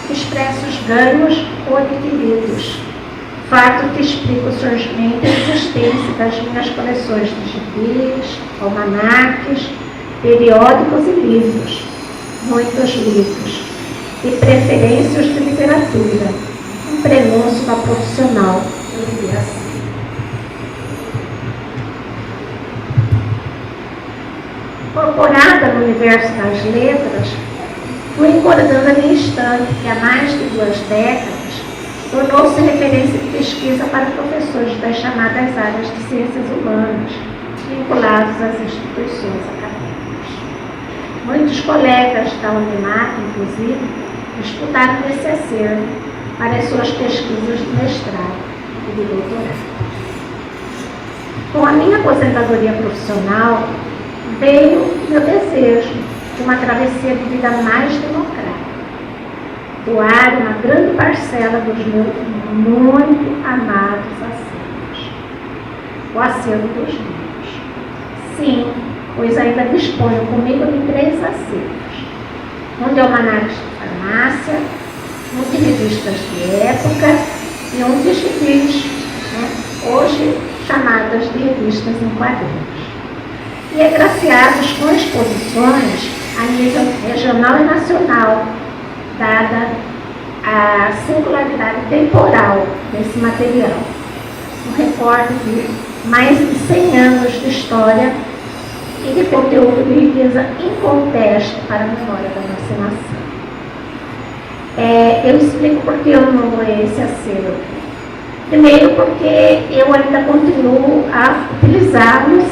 expressos ganhos ou adquiridos, fato que explica o surgimento e a existência das minhas coleções de gibis, almanaques, periódicos e livros, muitos livros, e preferências de literatura, um prenúncio da profissional, eu diria assim. Incorporada no universo das letras, fui engordando a minha estante, que há mais de 2 décadas tornou-se referência de pesquisa para professores das chamadas áreas de ciências humanas, vinculados às instituições acadêmicas. Muitos colegas da Unimac, inclusive, disputaram esse acervo para as suas pesquisas de mestrado e de doutorado. Com a minha aposentadoria profissional, veio meu desejo de uma travessia de vida mais democrática. Doar uma grande parcela dos meus muito amados acervos. O acervo dos livros. Sim, pois ainda disponho comigo de 3 acervos. Um de almanaques de farmácia, um de revistas de época e um de gibis, né? Hoje chamadas de revistas em quadrinhos. E agraciados com exposições a nível regional e nacional, dada a singularidade temporal desse material. Um recorte de mais de 100 anos de história e de conteúdo de riqueza inconteste para a memória da nossa nação. Eu explico por que eu não leio esse acervo. Primeiro, porque eu ainda continuo a utilizá-los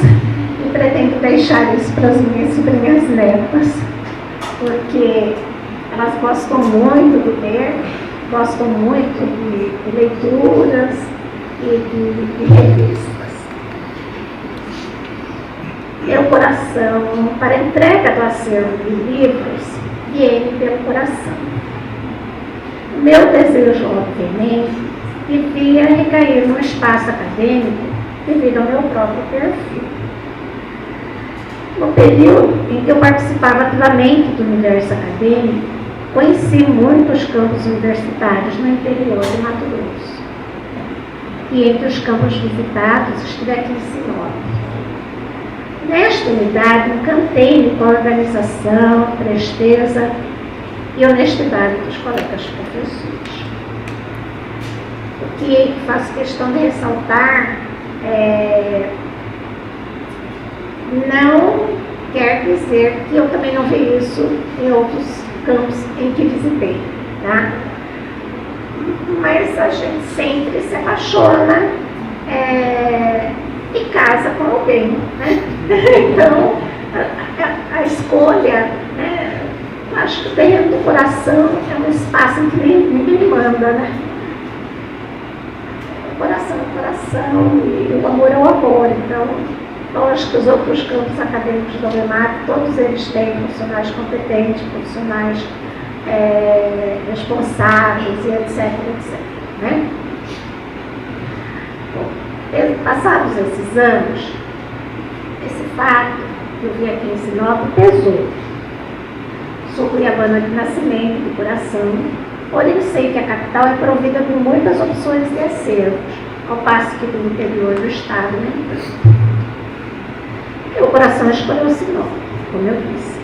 e pretendo deixar isso para as minhas sobrinhas netas, porque elas gostam muito de ler, gostam muito de leituras e de revistas. Meu coração, para a entrega do acervo de livros, guiei pelo coração. O meu desejo, obviamente, devia recair no espaço acadêmico devido ao meu próprio perfil. No período em que eu participava ativamente do universo acadêmico, conheci muitos campos universitários no interior de Mato Grosso. E entre os campos visitados, estive aqui em Sinop. Nesta unidade, encantei-me com a organização, presteza e honestidade dos colegas professores. O que faço questão de ressaltar não quer dizer que eu também não vi isso em outros campos em que visitei, tá? Mas a gente sempre se apaixona e casa com alguém, né? Então, a escolha, né? Acho que o terreno do coração é um espaço em que ninguém manda, né? O coração é o coração e o amor é o amor. Então, lógico que os outros campos acadêmicos do UEMAC, todos eles têm profissionais competentes, profissionais responsáveis e etc, né? Bom, passados esses anos, esse fato que eu vi aqui em Sinop pesou. Sou cuiabana de nascimento, do coração, porém sei que a capital é provida por muitas opções de acervos, ao passo que do interior do estado, né? O coração escolheu Sinop, como eu disse.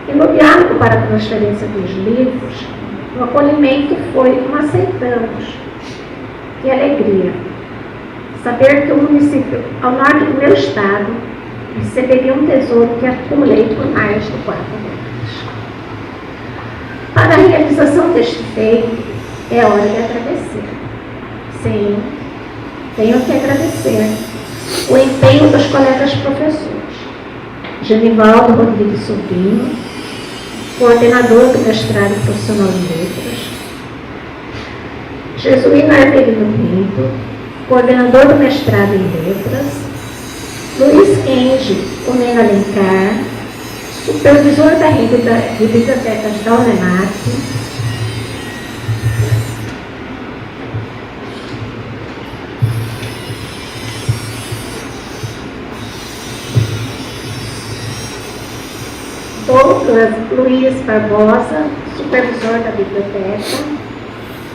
E no diálogo para a transferência dos livros, o acolhimento foi como aceitamos. Que alegria! Saber que o município ao norte do meu estado receberia um tesouro que acumulei por mais de 4 décadas. Para a realização deste feito, é hora de agradecer. Sim, tenho que agradecer o empenho dos colegas professores. Genivaldo Rodrigues Sobrinho, coordenador do mestrado profissional em letras. Jesuíno Arvelino Pinto, coordenador do mestrado em letras. Luiz Kenji Onena Alencar, supervisor da rede de bibliotecas da UNEMAC. Douglas Luiz Barbosa, supervisor da biblioteca.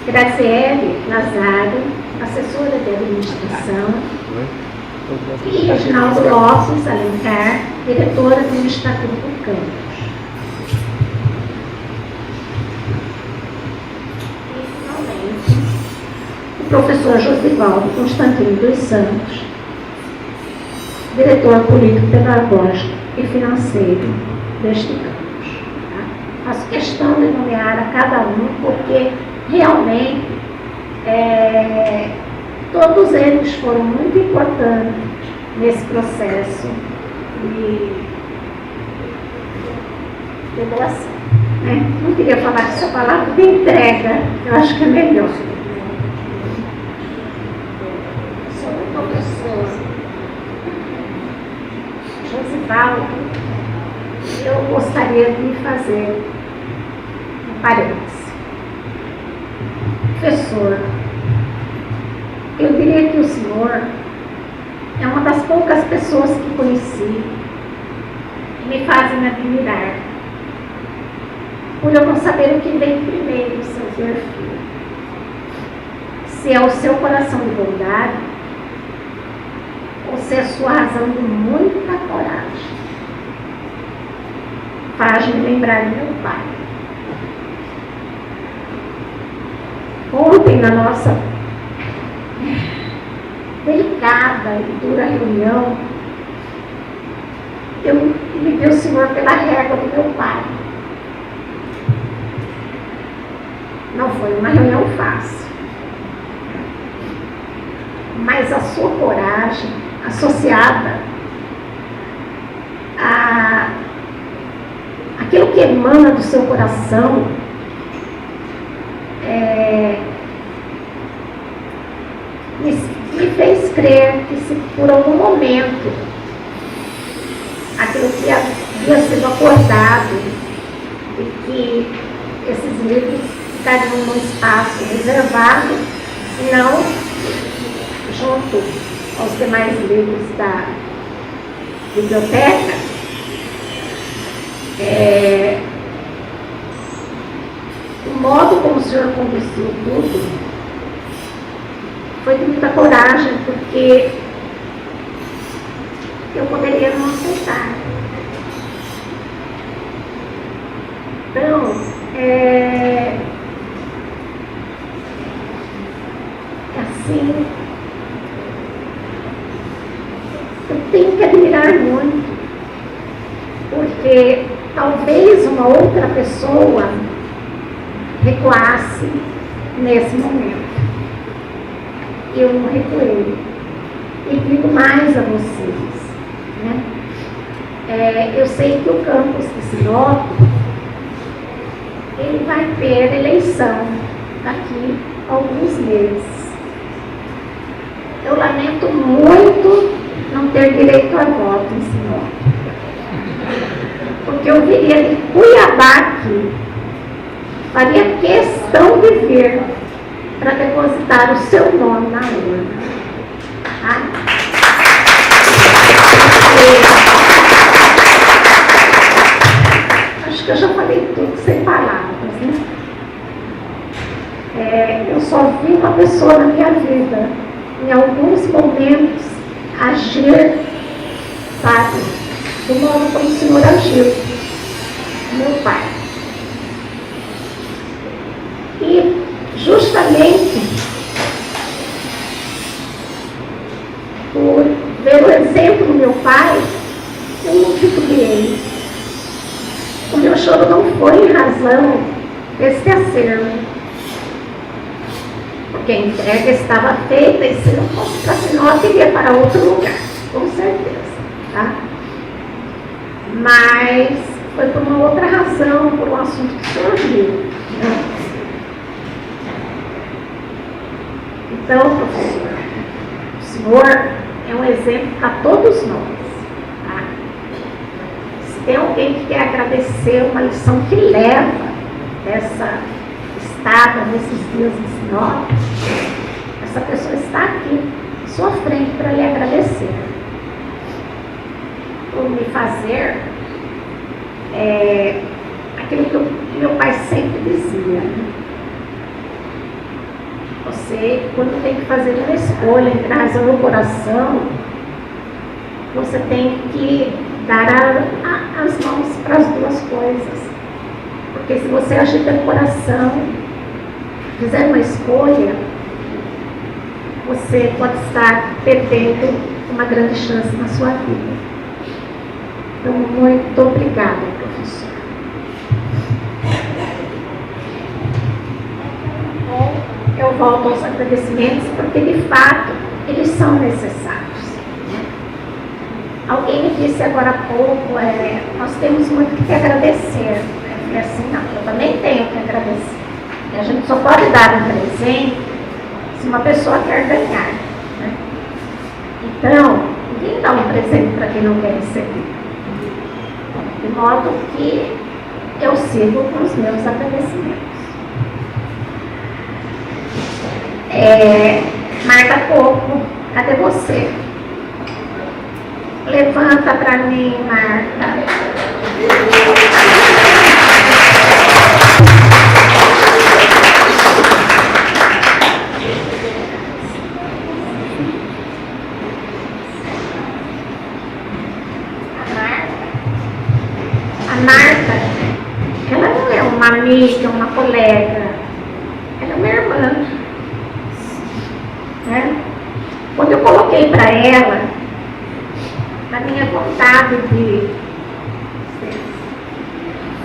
Graziele Nazário, assessora de administração. E Reginaldo Lopes Alencar, diretora do Estatuto do Campus. E, finalmente, o professor Josivaldo Constantino dos Santos, diretor político-pedagógico e financeiro deste campus. Tá? Faço questão de nomear a cada um, porque realmente todos eles foram muito importantes nesse processo de doação. Né? Não queria falar essa palavra de entrega, eu acho que é melhor. Sobre o professor Josivaldo, eu gostaria de fazer um parênteses. Professor, eu diria que o senhor é uma das poucas pessoas que conheci que me fazem admirar, por eu não saber o que vem primeiro, seu perfil. Se é o seu coração de bondade, ou se é a sua razão de muita coragem. Faz-me lembrar de meu pai. Ontem, na nossa delicada e dura reunião, eu levei o senhor pela régua do meu pai. Não foi uma reunião fácil, mas a sua coragem, associada a aquilo que emana do seu coração, me fez crer que, se por algum momento aquilo que havia sido acordado e que esses livros ficariam num espaço reservado, não junto aos demais livros da biblioteca, o modo como o senhor conduziu tudo foi de muita coragem, porque eu poderia não aceitar. Então, assim, eu tenho que admirar muito, porque talvez uma outra pessoa recuasse nesse momento. Eu não recuei. E digo mais a vocês, né? Eu sei que o campus de Sinop, ele vai ter eleição daqui a alguns meses. Eu lamento muito não ter direito a voto em Sinop, porque eu viria de Cuiabá aqui, faria questão de vir para depositar o seu nome na urna. Tá? Acho que eu já falei tudo sem palavras, né? Eu só vi uma pessoa na minha vida, em alguns momentos, agir, sabe, do modo como o Senhor agiu, meu pai. E justamente por ver o exemplo do meu pai, eu não titubeei. O meu choro não foi em razão desse acervo, porque a entrega estava feita e se não fosse para Sinop, iria para outro lugar, com certeza, tá? Mas foi por uma outra razão, por um assunto que surgiu, né? Então, professor, o senhor é um exemplo para todos nós, tá? Se tem alguém que quer agradecer uma lição que leva dessa estada nesses dias em Sinop, essa pessoa está aqui, à sua frente, para lhe agradecer. Por me fazer aquilo que meu pai sempre dizia, né? Você, quando tem que fazer uma escolha entre a razão e o coração, você tem que dar as mãos para as duas coisas. Porque se você agir pelo coração, fizer uma escolha, você pode estar perdendo uma grande chance na sua vida. Então, muito obrigada, professor. Eu volto aos agradecimentos porque, de fato, eles são necessários. Alguém me disse agora há pouco, nós temos muito que te agradecer. Eu falei assim, não, eu também tenho que agradecer. E a gente só pode dar um presente se uma pessoa quer ganhar, né? Então, ninguém dá um presente para quem não quer receber. De modo que eu sigo com os meus agradecimentos. Marta Coco, cadê você? Levanta para mim, Marta. A Marta, ela não é uma amiga, uma colega, ela é uma irmã. Né? Quando eu coloquei para ela a minha vontade de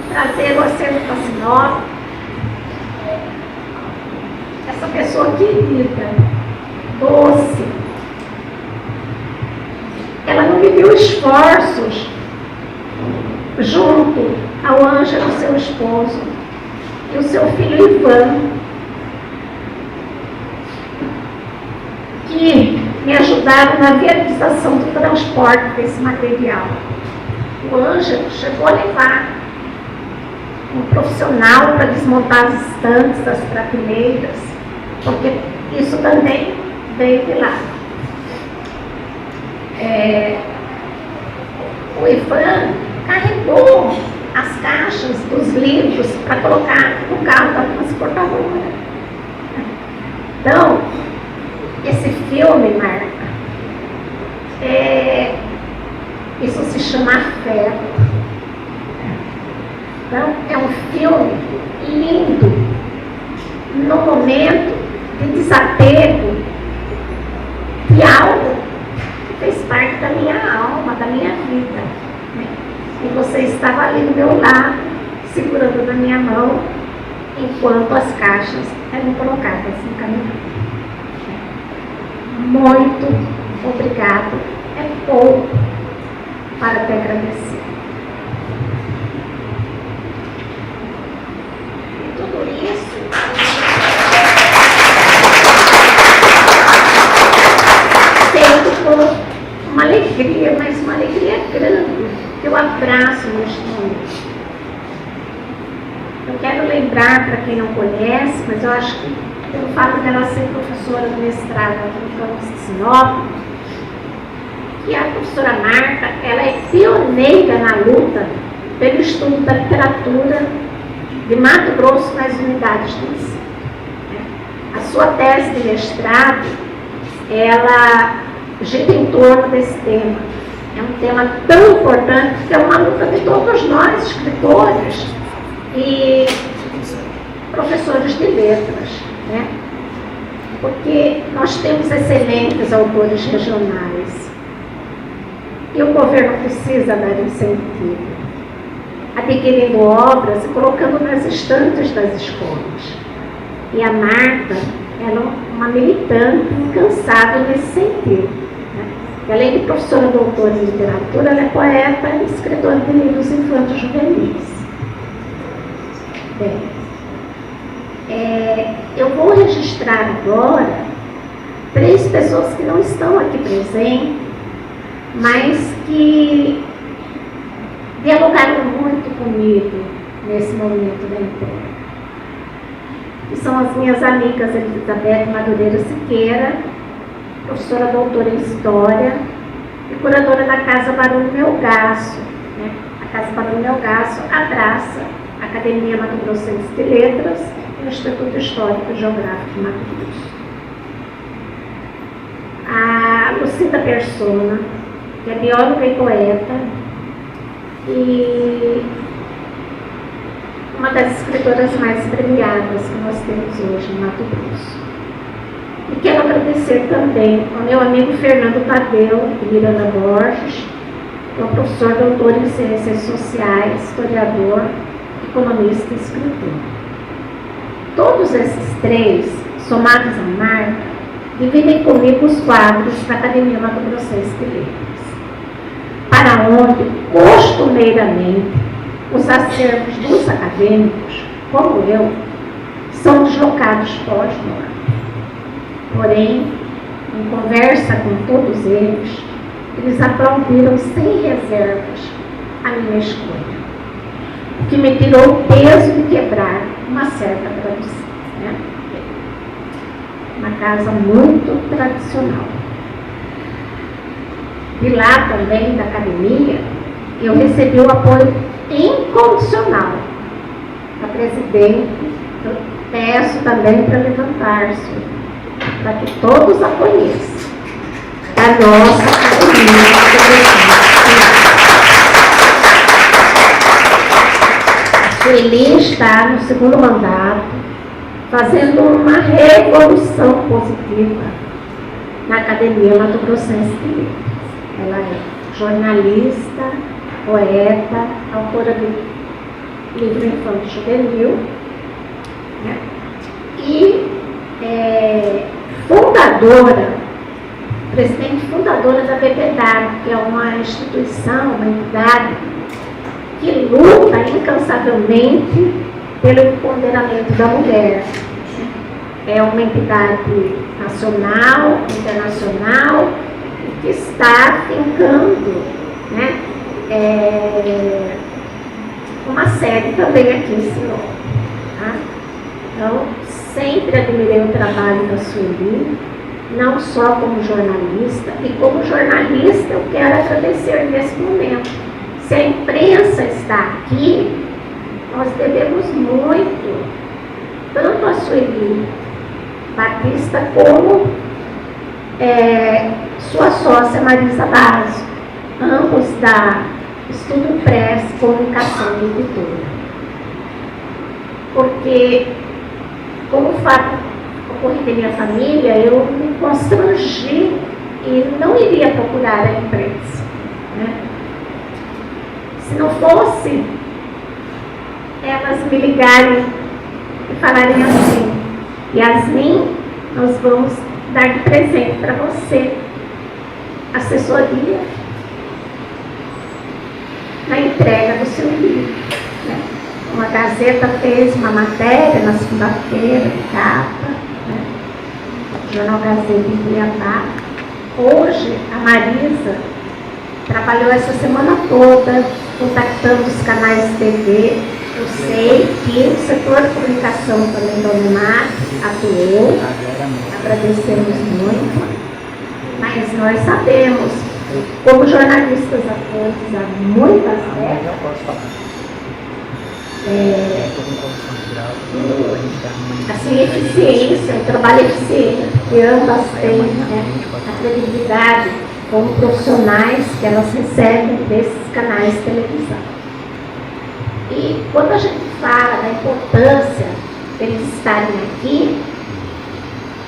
trazer o acervo para Sinop, essa pessoa querida, doce, ela não mediu esforços junto ao Ângelo, seu esposo, e o seu filho Ivan, que me ajudaram na viabilização do transporte desse material. O Ângelo chegou a levar um profissional para desmontar as estantes, as prateleiras, porque isso também veio de lá. O Ivan carregou as caixas dos livros para colocar no carro da transportadora. Então, esse filme, Marta, isso se chama Afeto. Então, é um filme lindo, no momento de desapego de algo que fez parte da minha alma, da minha vida. E você estava ali do meu lado, segurando na minha mão, enquanto as caixas eram colocadas no caminhão. Muito obrigado. É pouco, para te agradecer. E tudo isso feito com uma alegria, mas uma alegria grande, que eu abraço neste momento. Eu quero lembrar, para quem não conhece, mas eu acho que pelo fato dela ser professora do mestrado aqui no campus de Sinop, que a professora Marta, ela é pioneira na luta pelo estudo da literatura de Mato Grosso nas unidades do ensino. A sua tese de mestrado, ela gira em torno desse tema. É um tema tão importante que é uma luta de todos nós, escritores e professores de letras, né? Porque nós temos excelentes autores regionais e o governo precisa dar incentivo, adquirindo obras e colocando nas estantes das escolas. E a Marta, ela é uma militante incansável nesse sentido, né? E além de professora doutora em literatura, ela é poeta e escritora de livros infantos juvenis. Bem, eu vou registrar agora 3 pessoas que não estão aqui presentes, mas que dialogaram muito comigo nesse momento da entrega. Que são as minhas amigas Elizabeth Madureira Siqueira, professora doutora em História e curadora da Casa Barulho Melgaço, né? A Casa Barulho Melgaço abraça a Academia Mato Grossense de Letras e o Instituto Histórico e Geográfico de Mato Grosso. A Lucinda Persona, que é bióloga e poeta, e uma das escritoras mais premiadas que nós temos hoje em Mato Grosso. E quero agradecer também ao meu amigo Fernando Tadeu de Miranda Borges, que é um professor doutor em Ciências Sociais, historiador, economista e escritor. Todos esses 3, somados a Marta, dividem comigo os quadros da Academia Mato Grossense de Letras, para onde, costumeiramente, os acervos dos acadêmicos, como eu, são deslocados pós-morte. Porém, em conversa com todos eles aplaudiram sem reservas a minha escolha, o que me tirou o peso de quebrar uma certa tradição, né? Uma casa muito tradicional. De lá também, da academia, eu recebi o apoio incondicional da presidente. Eu peço também para levantar-se, para que todos a conheçam, da nossa academia. A Sueli está no 2º mandato, fazendo uma revolução positiva na Academia Mato Grossense de Letras. Ela é jornalista, poeta, autora de livro infanto juvenil, né? E presidente fundadora da BPW, que é uma instituição, uma entidade que luta incansavelmente pelo empoderamento da mulher. É uma entidade nacional, internacional, que está fincando, né, uma sede também aqui em Sinop. Tá? Então, sempre admirei o trabalho da Sueli, não só como jornalista, e como jornalista eu quero agradecer nesse momento. Se a imprensa está aqui, nós devemos muito, tanto a Sueli Batista como sua sócia Marisa Basso, ambos da Estudo Press, Comunicação e Editora. Porque, como o fato ocorrido em minha família, eu me constrangi e não iria procurar a imprensa, né? Se não fosse elas me ligarem e falarem assim: Yasmin, nós vamos dar de presente para você assessoria na entrega do seu livro. Né? Uma Gazeta fez uma matéria na segunda-feira, de capa, né? Jornal Gazeta em Cuiabá. Hoje, a Marisa trabalhou essa semana toda contactando os canais de TV. Eu sei que o setor de comunicação também do Unimar atuou, agradecemos muito, mas nós sabemos, como jornalistas atuantes há muitas décadas, assim, eficiência, um trabalho eficiente, que ambas têm, né, a credibilidade como profissionais que elas recebem desses canais de televisão. E quando a gente fala da importância deles estarem aqui,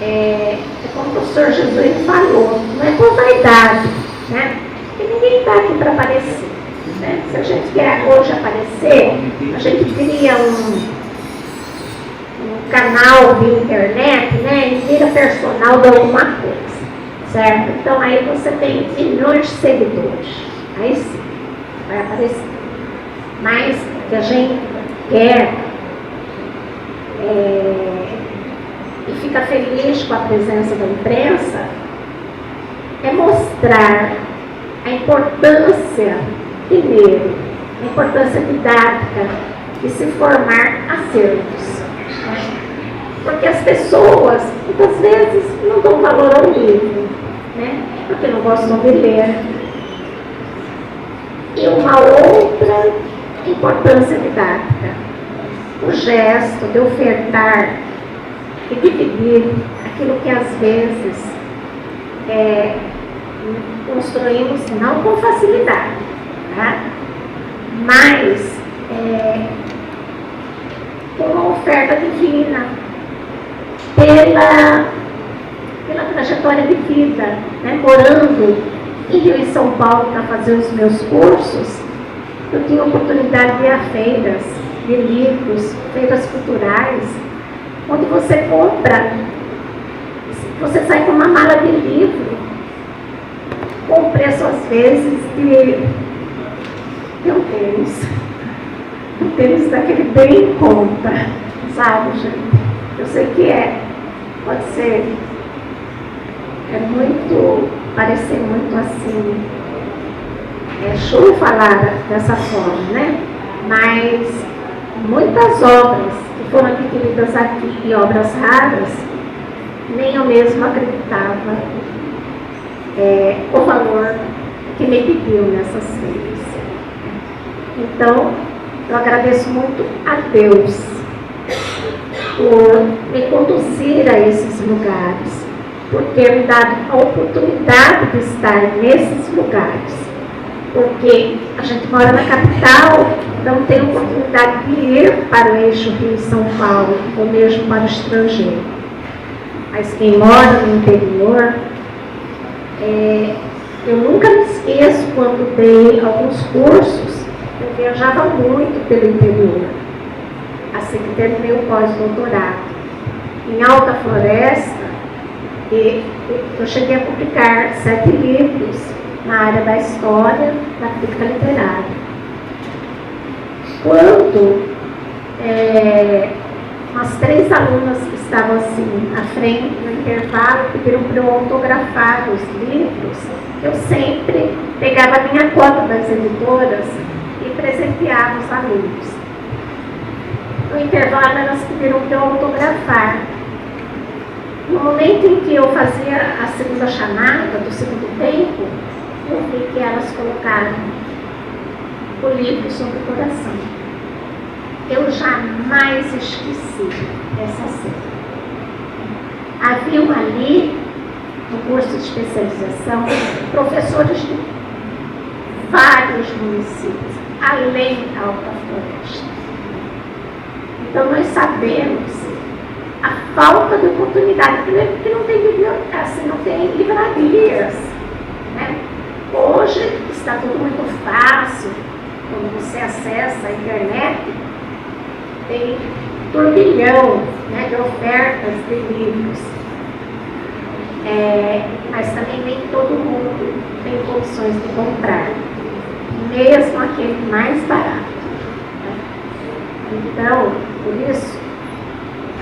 é como o professor Jesus falou, não é por vaidade, né? Porque ninguém está aqui para aparecer. Né? Se a gente quer hoje aparecer, a gente cria um canal de internet, né? E vira personal de alguma coisa, certo? Então aí você tem milhões de seguidores, aí sim, vai aparecer. Mas o que a gente quer e fica feliz com a presença da imprensa é mostrar a importância, primeiro, a importância didática de se formar acervos. Porque as pessoas, muitas vezes, não dão valor ao livro, né? Porque não gostam de ler. E uma outra importância didática, o gesto de ofertar e dividir aquilo que às vezes construímos não com facilidade, tá? Mas com uma oferta divina, pela trajetória de vida, né? Morando em Rio e São Paulo para fazer os meus cursos, eu tinha a oportunidade de ir a feiras de livros, feiras culturais, onde você compra, você sai com uma mala de livro, com preço às vezes de um tênis daquele bem em conta, sabe, gente? Eu sei que pode ser, parecer muito assim, show falar dessa forma, né? Mas muitas obras que foram adquiridas aqui, e obras raras, nem eu mesmo acreditava o valor que me pediu nessas feiras. Então, eu agradeço muito a Deus por me conduzir a esses lugares, por ter me dado a oportunidade de estar nesses lugares. Porque a gente mora na capital, não tem oportunidade de ir para o eixo Rio-São Paulo, ou mesmo para o estrangeiro. Mas quem mora no interior, eu nunca me esqueço quando dei alguns cursos, eu viajava muito pelo interior, assim que terminei o pós-doutorado. Em Alta Floresta, eu cheguei a publicar 7 livros na área da história, da crítica literária. Quando umas 3 alunas que estavam assim à frente no intervalo pediram para eu autografar os livros, eu sempre pegava a minha cota das editoras e presenteava os alunos. No intervalo elas pediram para eu autografar. No momento em que eu fazia a segunda chamada do segundo tempo, eu vi que elas colocaram o livro sobre o coração. Eu jamais esqueci essa cena. Haviam ali, no curso de especialização, professores de vários municípios, além da Alta Floresta. Então nós sabemos a falta de oportunidade, primeiro porque não tem biblioteca, assim, não tem livrarias, né? Hoje está tudo muito fácil, quando você acessa a internet, tem turbilhão, né, de ofertas de livros. Mas também nem todo mundo tem condições de comprar. mesmo aquele mais barato. Então, por isso,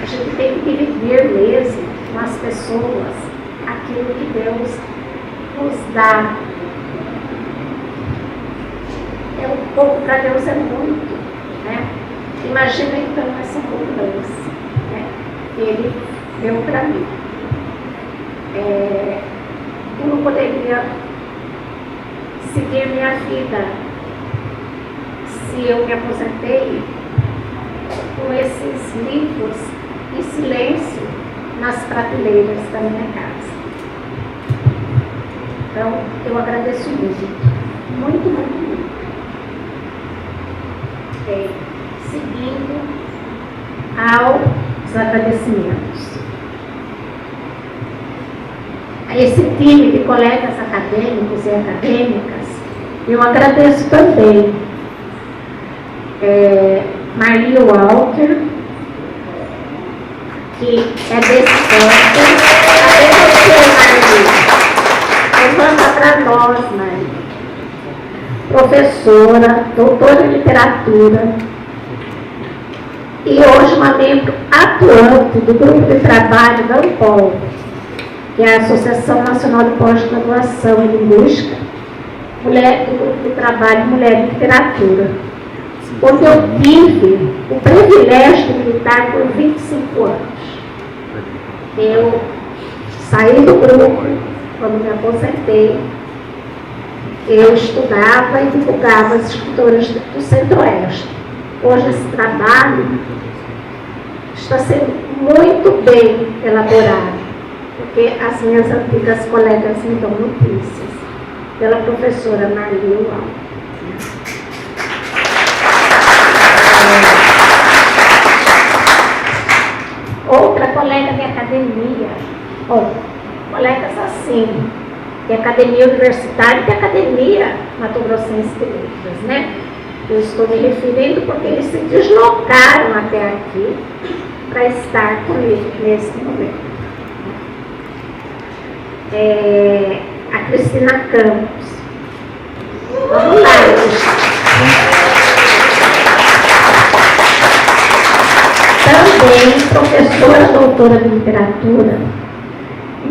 a gente tem que viver mesmo com as pessoas aquilo que Deus nos dá. É um pouco para Deus é muito, né? Imagina então essa abundância, né? Ele deu para mim. Eu não poderia seguir minha vida se eu me aposentei com esses livros em silêncio nas prateleiras da minha casa. Então, eu agradeço muito, muito, muito, muito. Seguindo aos agradecimentos. A esse time de colegas acadêmicos e acadêmicas, eu agradeço também. Marli Walker, que é desse campo. Cadê você, Marli? Levanta para nós, Marli. Professora, doutora em literatura e hoje uma membro atuante do grupo de trabalho da ANPOL, que é a Associação Nacional de Pós-Graduação em Linguística, do grupo de trabalho Mulher em Literatura, onde eu tive o privilégio de militar por 25 anos. Eu saí do grupo quando me aposentei. Eu estudava e divulgava as escritoras do Centro-Oeste. Hoje esse trabalho está sendo muito bem elaborado, porque as minhas antigas colegas me dão notícias, pela professora Marli Walker. Outra colega de academia, colegas assim, de academia universitária e de academia Mato Grossense de Letras, né? Eu estou me referindo porque eles se deslocaram até aqui para estar comigo nesse momento. A Cristina Campos. Vamos lá, também professora doutora de literatura.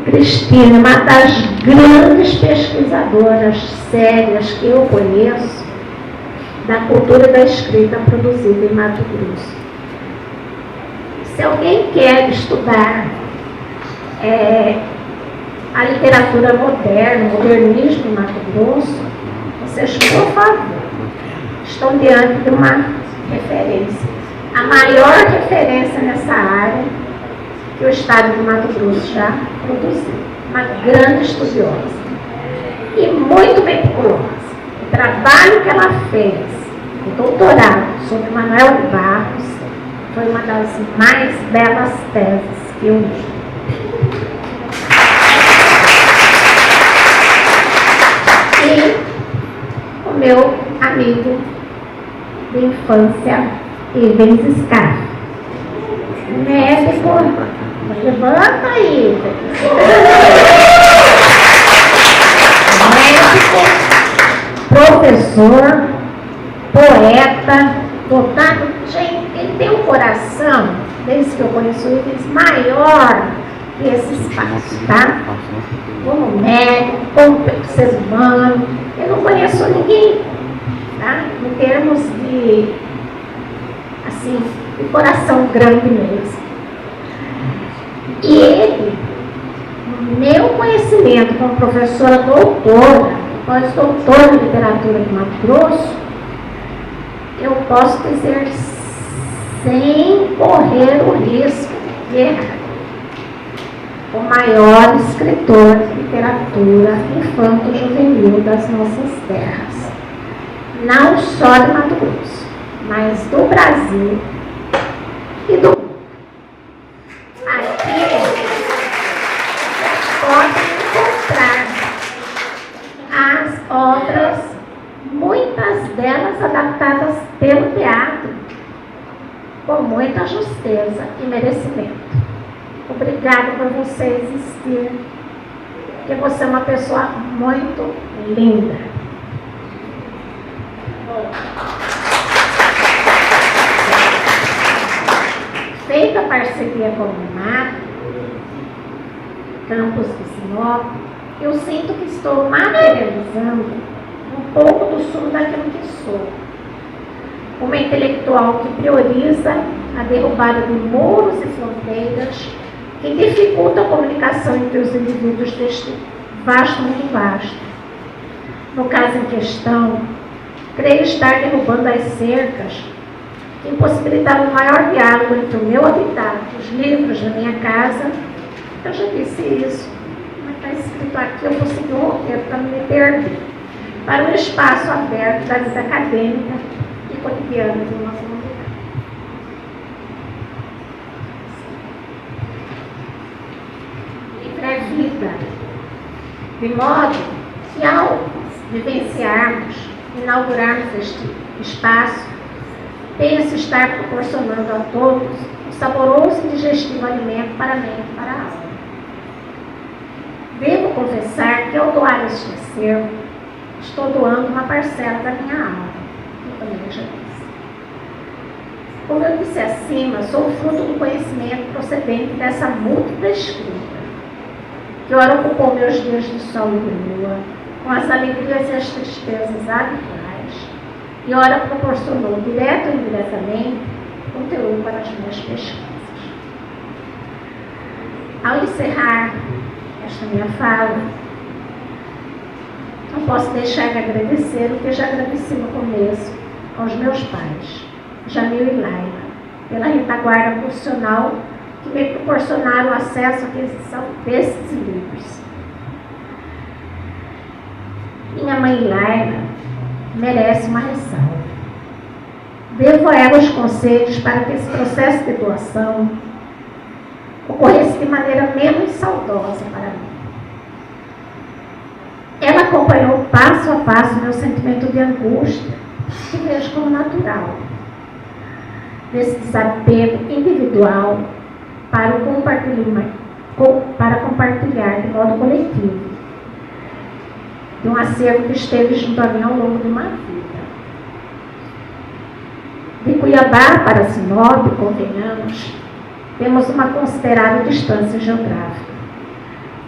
Cristina, uma das grandes pesquisadoras sérias que eu conheço da cultura da escrita produzida em Mato Grosso. Se alguém quer estudar a literatura moderna, o modernismo em Mato Grosso, vocês, por favor, estão diante de uma referência. A maior referência nessa área que o Estado de Mato Grosso já produziu. Uma grande estudiosa e muito meticulosa. O trabalho que ela fez, o doutorado sobre Manuel de Barros, foi uma das mais belas teses que eu li. E o meu amigo de infância, Ivens Scarf, médico. Levanta aí. Médico, professor, poeta, dotado. Gente, ele tem um coração, desde que eu conheço ele, maior que esse espaço, tá? Como médico, como ser humano, eu não conheço ninguém, tá? Em termos de, assim, de coração grande mesmo. E ele, no meu conhecimento como professora doutora, pós-doutora em literatura de Mato Grosso, eu posso dizer sem correr o risco de errar, o maior escritor de literatura infanto-juvenil das nossas terras. Não só de Mato Grosso, mas do Brasil e do mundo. Aqui podem encontrar as obras, muitas delas adaptadas pelo teatro, com muita justeza e merecimento. Obrigada por você existir, porque você é uma pessoa muito linda. Feita a parceria com o MAP, Campus de Sinop, eu sinto que estou materializando um pouco do sul daquilo que sou. Uma intelectual que prioriza a derrubada de muros e fronteiras que dificultam a comunicação entre os indivíduos deste vasto mundo vasto. No caso em questão, creio estar derrubando as cercas que impossibilitavam um maior diálogo entre o meu habitat, os livros da minha casa. Eu já disse isso, mas está escrito aqui, eu vou seguir o roteiro para não me perder, para um espaço aberto da vida acadêmica e cotidiana de uma comunidade. Livre é vida, de modo que ao vivenciarmos, inaugurarmos este espaço, penso estar proporcionando a todos um saboroso e digestivo alimento para a mente e para a alma. Devo confessar que ao doar este acervo, estou doando uma parcela da minha alma, eu também já disse. Como eu disse acima, sou fruto do conhecimento procedente dessa múltipla escrita, que ora ocupou meus dias de sol e de lua, com as alegrias e as tristezas habituais, e ora proporcionou, direto ou indiretamente, conteúdo para as minhas pesquisas. Ao encerrar esta minha fala, não posso deixar de agradecer o que já agradeci no começo aos meus pais, Jamil e Laila, pela retaguarda profissional que me proporcionaram acesso à aquisição desses livros. Minha mãe Laila merece uma ressalva. Devo a ela os conselhos para que esse processo de doação ocorresse de maneira menos saudosa para mim. Ela acompanhou passo a passo meu sentimento de angústia, que vejo como natural, desse desapego individual para compartilhar de modo coletivo de um acervo que esteve junto a mim ao longo de uma vida. De Cuiabá para Sinop, convenhamos, temos uma considerável distância geográfica.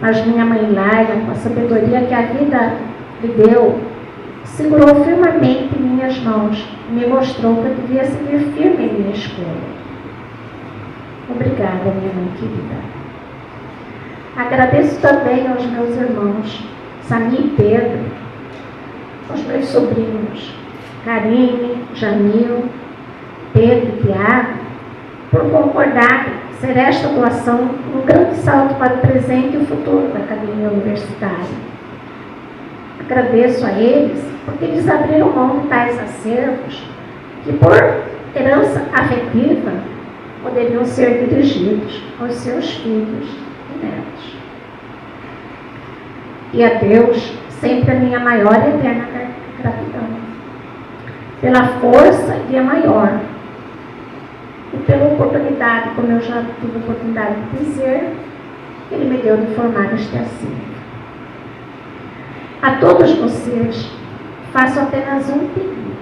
Mas minha mãe Laila, com a sabedoria que a vida lhe deu, segurou firmemente em minhas mãos e me mostrou que eu devia seguir firme em minha escolha. Obrigada, minha mãe querida. Agradeço também aos meus irmãos, Sami e Pedro, aos meus sobrinhos, Karine, Jamil, Pedro e Tiago, por concordar ser esta doação um grande salto para o presente e o futuro da academia universitária. Agradeço a eles porque eles abriram mão de tais acervos que, por herança afetiva, poderiam ser dirigidos aos seus filhos e netos. E a Deus, sempre a minha maior e eterna gratidão, pela força e a maior, e pela oportunidade, como eu já tive a oportunidade de dizer, que Ele me deu de formar este acervo. A todos vocês, faço apenas um pedido.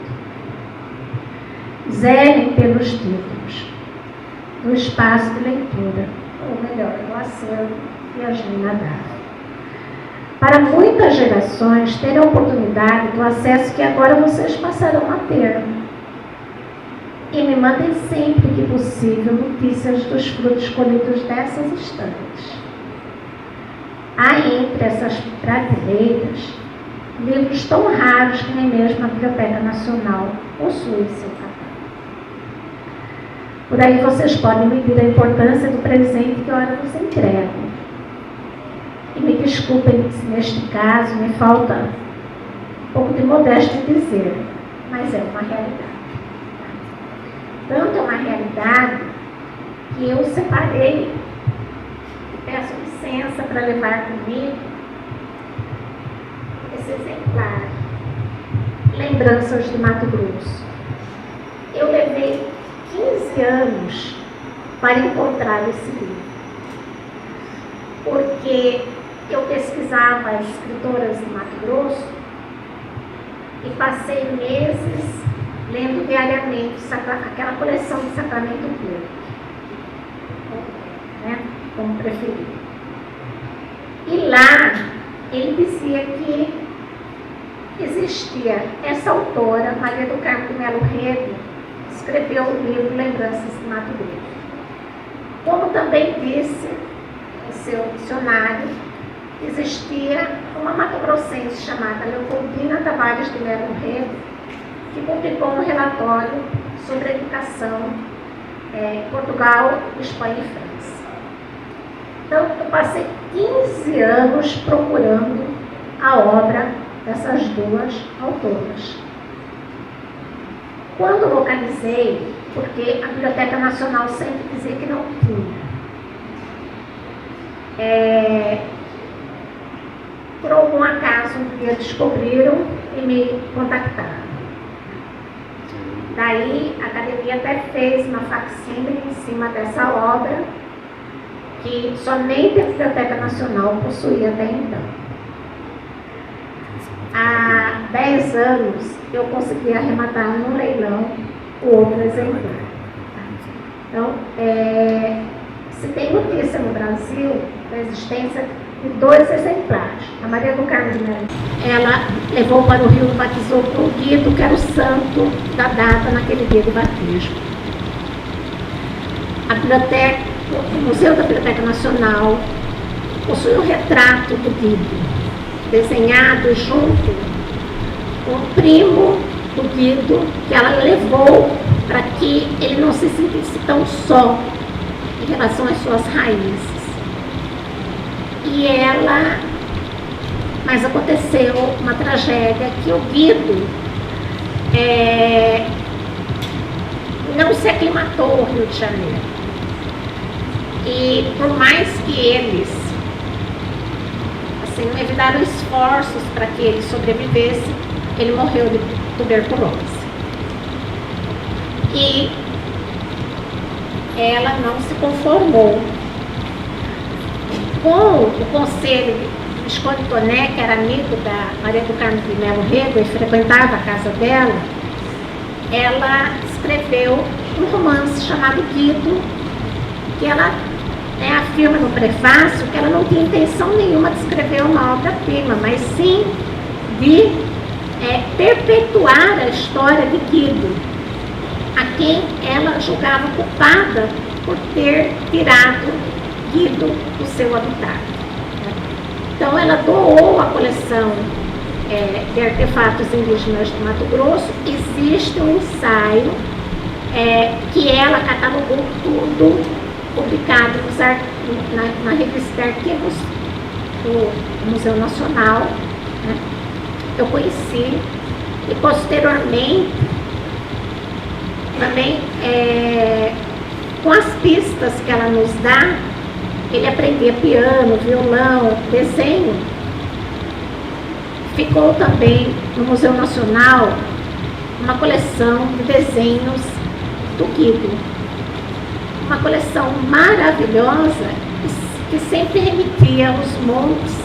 Zelem pelos títulos do espaço de leitura, ou melhor, do acervo que a Gina dá. Para muitas gerações terem a oportunidade do acesso que agora vocês passarão a ter. E me mandem sempre que possível notícias dos frutos colhidos dessas estantes. Há entre essas prateleiras livros tão raros que nem mesmo a Biblioteca Nacional possui seu catálogo. Por aí vocês podem medir a importância do presente que ora vos entrego. E me desculpem se neste caso me falta um pouco de modéstia em dizer, mas é uma realidade. Tanto é uma realidade que eu separei e peço licença para levar comigo esse exemplar, Lembranças de Mato Grosso. Eu levei 15 anos para encontrar esse livro, porque eu pesquisava escritoras de Mato Grosso e passei meses lendo diariamente aquela coleção de Sacramento Verde, né, como preferido. E lá ele dizia que existia essa autora, Maria do Carmo de Melo Rego, escreveu o livro Lembranças de Mato Grosso. Como também disse em seu dicionário, existia uma mato-grossense chamada Leopoldina Tavares de Melo Rego, que publicou um relatório sobre a educação em Portugal, Espanha e França. Então, eu passei 15 anos procurando a obra dessas duas autoras. Quando localizei, porque a Biblioteca Nacional sempre dizia que não tinha, por algum acaso, um dia descobriram e me contactaram. Daí, a academia até fez uma facsímile em cima dessa obra, que somente a Biblioteca Nacional possuía até então. Há 10 anos, eu consegui arrematar no leilão o outro exemplar. Então, se tem notícia no Brasil da existência de 2 exemplares. A Maria do Carmo de Melo, ela levou para o Rio e batizou com o Guido, que era o santo da data naquele dia de batismo. A biblioteca, o Museu da Biblioteca Nacional possui um retrato do Guido, desenhado junto com o primo do Guido, que ela levou para que ele não se sentisse tão só em relação às suas raízes. Mas aconteceu uma tragédia que o Guido não se aclimatou ao Rio de Janeiro. E por mais que eles não evitaram esforços para que ele sobrevivesse, ele morreu de tuberculose. E ela não se conformou. Com o conselho de Visconde Toné, que era amigo da Maria do Carmo de Melo Rego e frequentava a casa dela, ela escreveu um romance chamado Guido, que ela afirma no prefácio que ela não tinha intenção nenhuma de escrever uma obra-prima, mas sim de perpetuar a história de Guido, a quem ela julgava culpada por ter tirado Guido do seu habitat. Então, ela doou a coleção de artefatos indígenas de Mato Grosso. Existe um ensaio que ela catalogou tudo, publicado na revista de arquivos do Museu Nacional, né? Eu conheci, e posteriormente também com as pistas que ela nos dá, ele aprendia piano, violão, desenho. Ficou também no Museu Nacional uma coleção de desenhos do Guido. Uma coleção maravilhosa que sempre remetia aos montes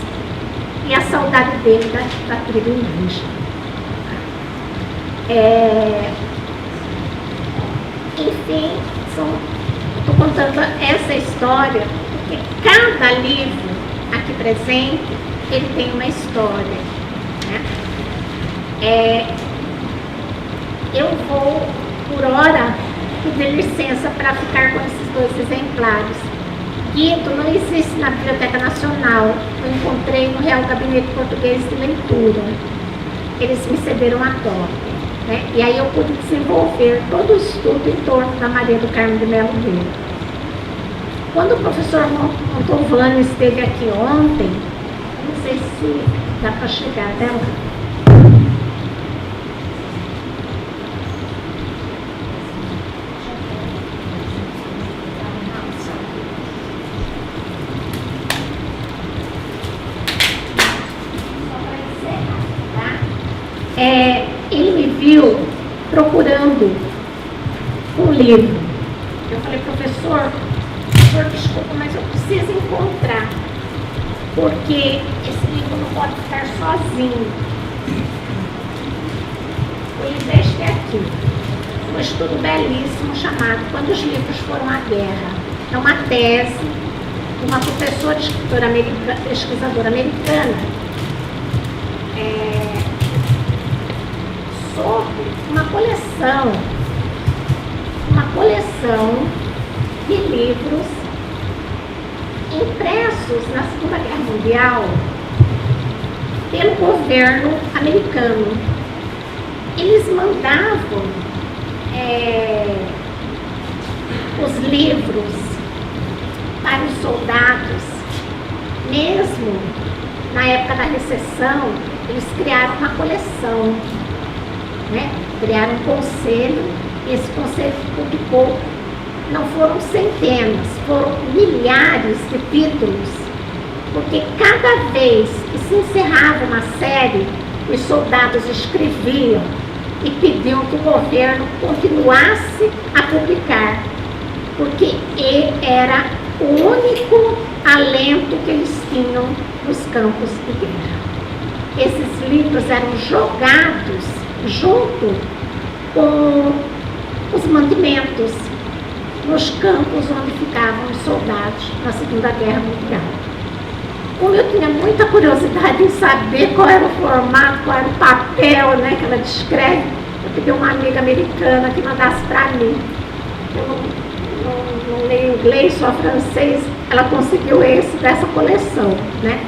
e a saudade dele da tribo indígena. Enfim, estou contando essa história porque cada livro aqui presente, ele tem uma história, né? Eu vou, por hora, pedir licença para ficar com esses 2 exemplares. Guido não existe na Biblioteca Nacional, eu encontrei no Real Gabinete Português de Leitura. Eles me cederam a cópia, né? E aí eu pude desenvolver todo o estudo em torno da Maria do Carmo de Melo Rego. Quando o professor Montovani esteve aqui ontem, não sei se dá para chegar até lá. Ele me viu procurando um livro. Eu falei, professor, desculpa, mas eu preciso encontrar, porque esse livro não pode ficar sozinho. Ele deste aqui um estudo belíssimo chamado Quando os Livros Foram à Guerra. É uma tese de uma professora escritora pesquisadora americana sobre uma coleção de livros impressos na Segunda Guerra Mundial pelo governo americano. Eles mandavam os livros para os soldados, mesmo na época da recessão. Eles criaram uma coleção, né? Criaram um conselho, e esse conselho publicou, não foram centenas, foram milhares de títulos, porque cada vez que se encerrava uma série, os soldados escreviam e pediam que o governo continuasse a publicar, porque era o único alento que eles tinham nos campos de guerra. Esses livros eram jogados junto com os mantimentos nos campos onde ficavam os soldados na Segunda Guerra Mundial. Como eu tinha muita curiosidade em saber qual era o formato, qual era o papel, né, que ela descreve, eu pedi a uma amiga americana que mandasse para mim. Eu não leio inglês, só francês. Ela conseguiu esse dessa coleção, né?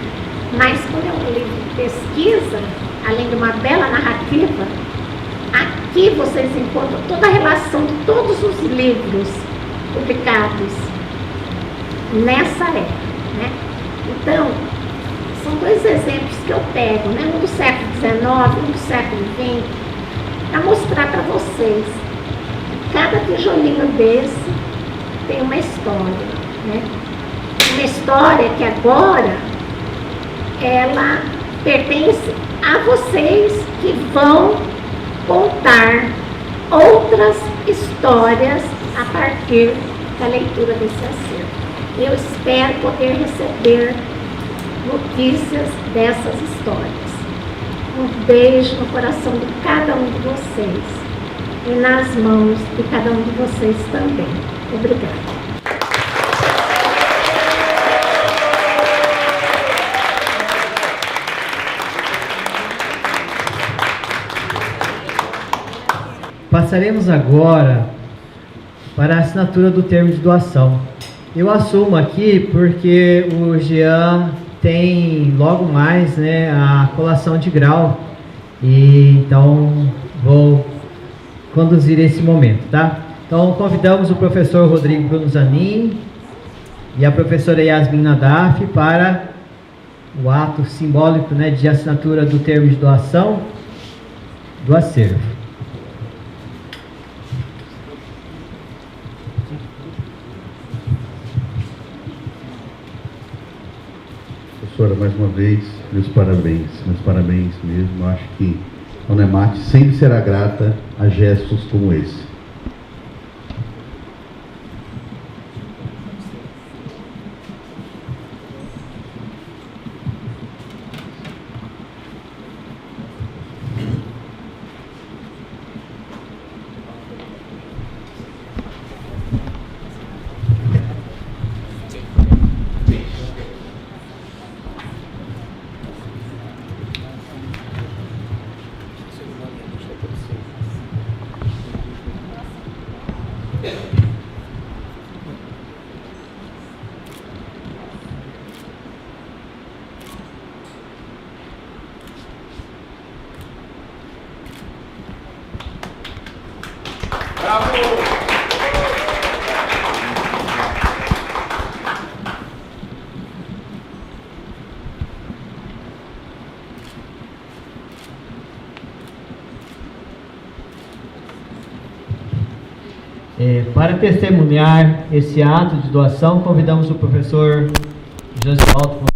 Mas como é um livro de pesquisa, além de uma bela narrativa, aqui vocês encontram toda a relação de todos os livros publicados nessa época, né? Então, são dois exemplos que eu pego, né? Um do século XIX, um do século XX, para mostrar para vocês que cada tijolinho desse tem uma história, né? Uma história que agora ela pertence a vocês que vão contar outras histórias a partir da leitura desse acervo. Eu espero poder receber notícias dessas histórias. Um beijo no coração de cada um de vocês e nas mãos de cada um de vocês também. Obrigada. Passaremos agora para a assinatura do termo de doação. Eu assumo aqui porque o Jean tem logo mais, né, a colação de grau, e então vou conduzir esse momento, tá? Então convidamos o professor Rodrigo Bruno Zanin e a professora Yasmin Nadaf para o ato simbólico, né, de assinatura do termo de doação do acervo. Professora, mais uma vez, meus parabéns mesmo. Eu acho que a Unemate sempre será grata a gestos como esse. Para testemunhar esse ato de doação, convidamos o professor Josivaldo.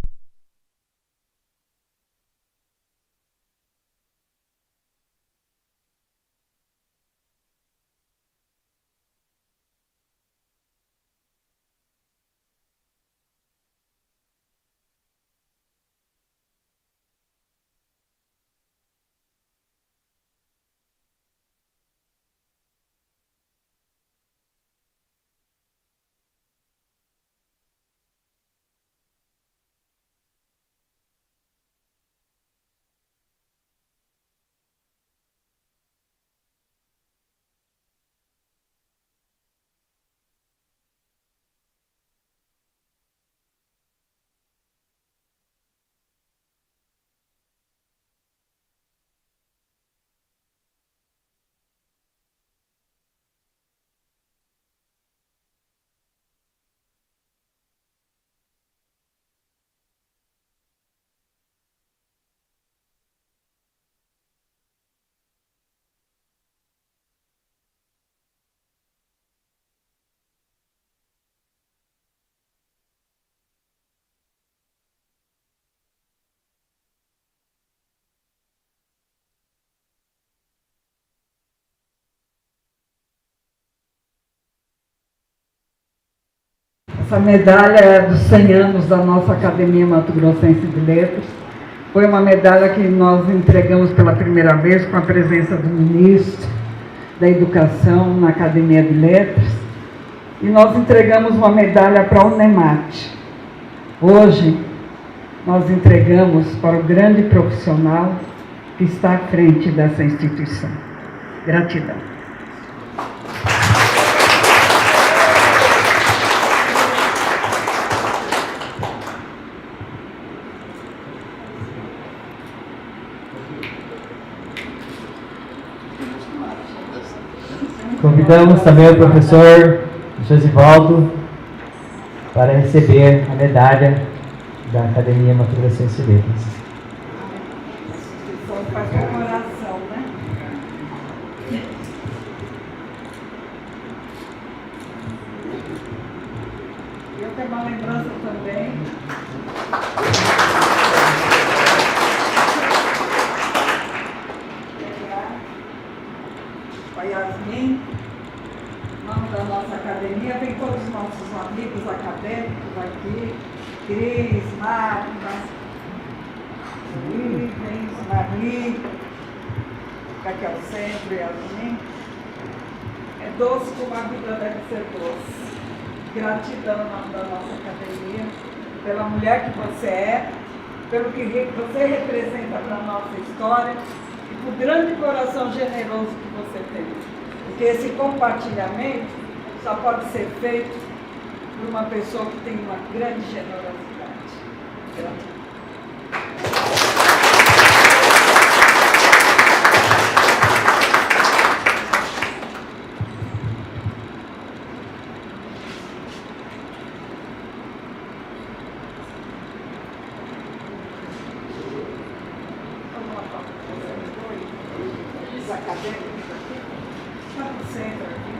Essa medalha é dos 100 anos da nossa Academia Mato Grossense de Letras. Foi uma medalha que nós entregamos pela primeira vez com a presença do ministro da Educação na Academia de Letras. E nós entregamos uma medalha para a Unemate. Hoje, nós entregamos para o grande profissional que está à frente dessa instituição. Gratidão. Convidamos também o professor Josivaldo para receber a medalha da Academia Mato Grossense de Letras. Faz comemoração, né? Eu tenho uma lembrança também. A Yasmin, nome da nossa academia, vem todos os nossos amigos acadêmicos aqui, Cris, Marcos, Rubens, Marli, aqui ao centro, Yasmin. É doce como a vida deve ser doce. Gratidão em nome da nossa academia, pela mulher que você é, pelo que você representa para a nossa história e por grande coração generoso que você tem. Porque esse compartilhamento só pode ser feito por uma pessoa que tem uma grande generosidade. Gratidão. Acadêmicos aqui, está no centro aqui,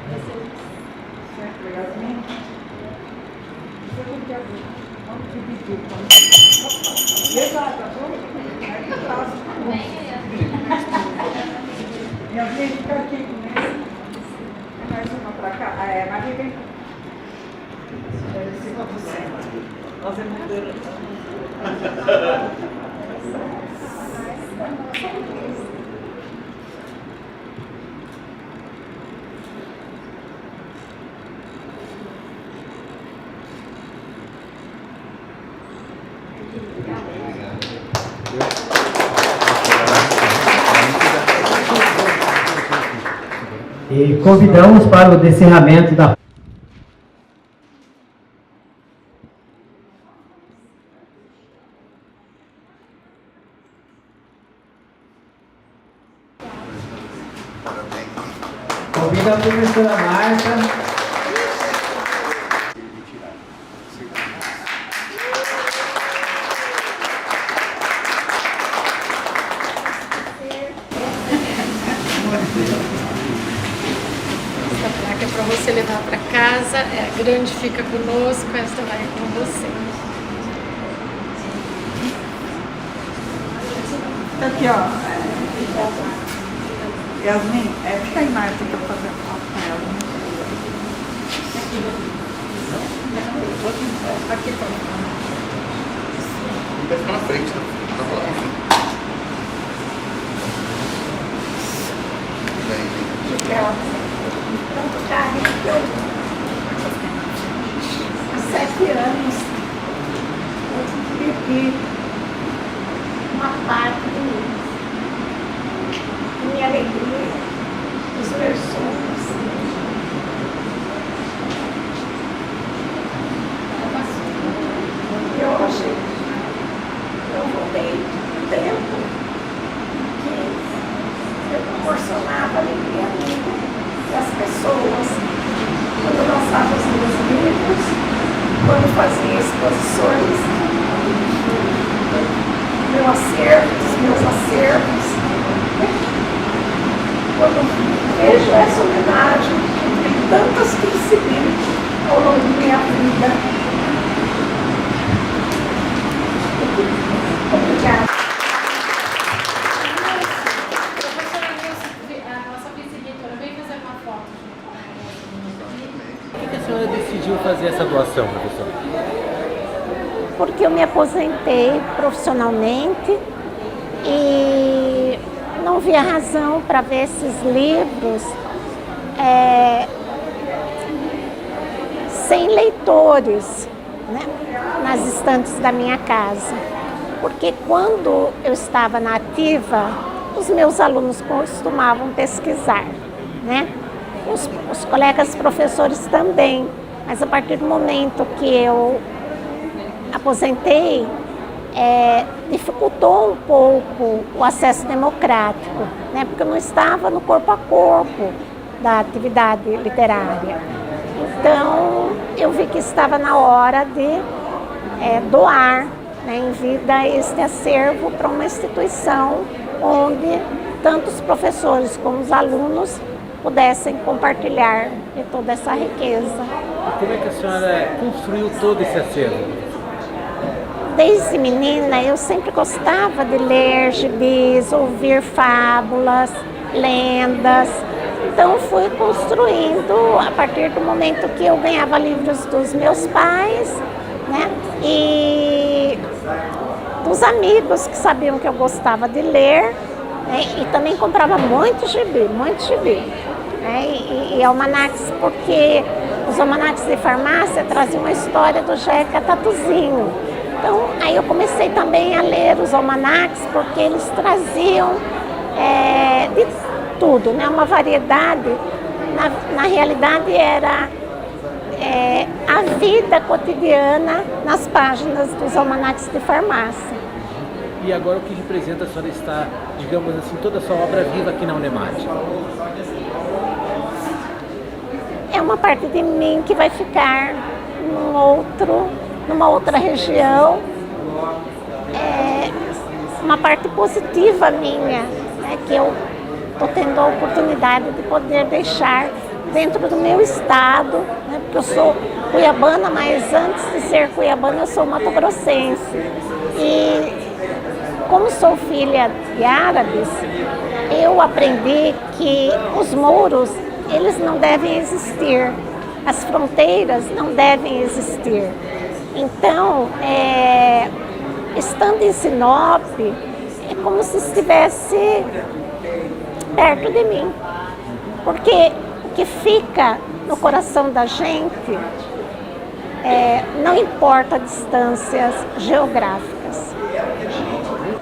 centro Yasmin. Você não quer ver, vamos dividir. Exato, aí que traz. Yasmin, fica aqui comigo. Tem mais uma para cá. Ah, é, Maria, vem. É em cima do centro. Nós é moderando. E convidamos para o encerramento da convida a professora Marta. Essa placa é para você levar para casa, é a grande fica conosco, esta vai com você. Aqui, ó. Yasmin, fica aí mais que eu vou fazer foto com ela. Aqui, pra mim. Vai ficar na frente, né? Tá falando. Tanto carinho que eu, há 7 anos, eu vivi uma parte da minha alegria, dos meus sonhos. E hoje eu voltei um tempo que eu proporcionava alegria a mim e às pessoas quando lançava os meus livros, quando fazia exposições, meu acervo, dos meus acervos. Quando vejo essa homenagem, entre tantas que recebi ao longo da minha vida. Obrigada. A nossa vice-reitora vem fazer uma foto. Por que a senhora decidiu fazer essa doação, professora? porque eu me aposentei profissionalmente e não via razão para ver esses livros sem leitores, né, nas estantes da minha casa. Porque quando eu estava na ativa, os meus alunos costumavam pesquisar, né? Os colegas professores também, mas a partir do momento que eu aposentei, dificultou um pouco o acesso democrático, né? Porque eu não estava no corpo a corpo da atividade literária. Então, eu vi que estava na hora de doar, né, em vida este acervo para uma instituição onde tanto os professores como os alunos pudessem compartilhar de toda essa riqueza. Como é que a senhora construiu todo esse acervo? Desde menina, eu sempre gostava de ler gibis, ouvir fábulas, lendas. Então, fui construindo a partir do momento que eu ganhava livros dos meus pais, né, e dos amigos que sabiam que eu gostava de ler, né, e também comprava muito gibi, né, e almanacs, porque os almanacs de farmácia traziam a história do Jeca Tatuzinho. Então, aí eu comecei também a ler os almanacs, porque eles traziam de tudo, né, uma variedade. Na realidade, era a vida cotidiana nas páginas dos almanacs de farmácia. E agora o que representa a senhora estar, digamos assim, toda a sua obra viva aqui na Unemate? É uma parte de mim que vai ficar numa outra região. Uma parte positiva minha, né, que eu estou tendo a oportunidade de poder deixar dentro do meu estado, né, porque eu sou cuiabana, mas antes de ser cuiabana eu sou mato-grossense. E como sou filha de árabes, eu aprendi que os muros, eles não devem existir, as fronteiras não devem existir. Então, estando em Sinop, é como se estivesse perto de mim, porque o que fica no coração da gente não importa distâncias geográficas.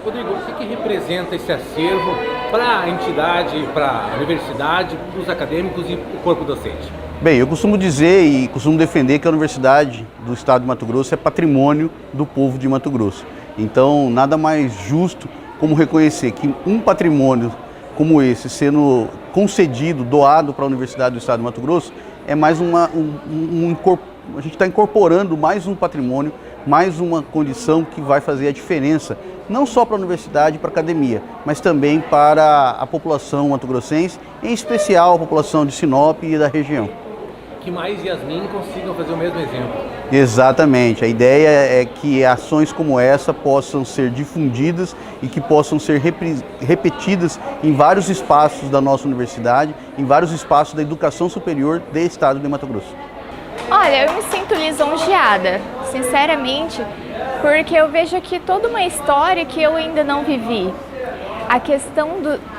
Rodrigo, o que representa esse acervo para a entidade, para a universidade, para os acadêmicos e o corpo docente? Bem, eu costumo dizer e costumo defender que a Universidade do Estado de Mato Grosso é patrimônio do povo de Mato Grosso. Então, nada mais justo como reconhecer que um patrimônio como esse sendo concedido, doado para a Universidade do Estado de Mato Grosso, é mais a gente está incorporando mais um patrimônio, mais uma condição que vai fazer a diferença, não só para a universidade e para a academia, mas também para a população mato-grossense, em especial a população de Sinop e da região. Que mais Yasmin consigam fazer o mesmo exemplo. Exatamente, a ideia é que ações como essa possam ser difundidas e que possam ser repetidas em vários espaços da nossa universidade, em vários espaços da educação superior do estado de Mato Grosso. Olha, eu me sinto lisonjeada, sinceramente, porque eu vejo aqui toda uma história que eu ainda não vivi. A questão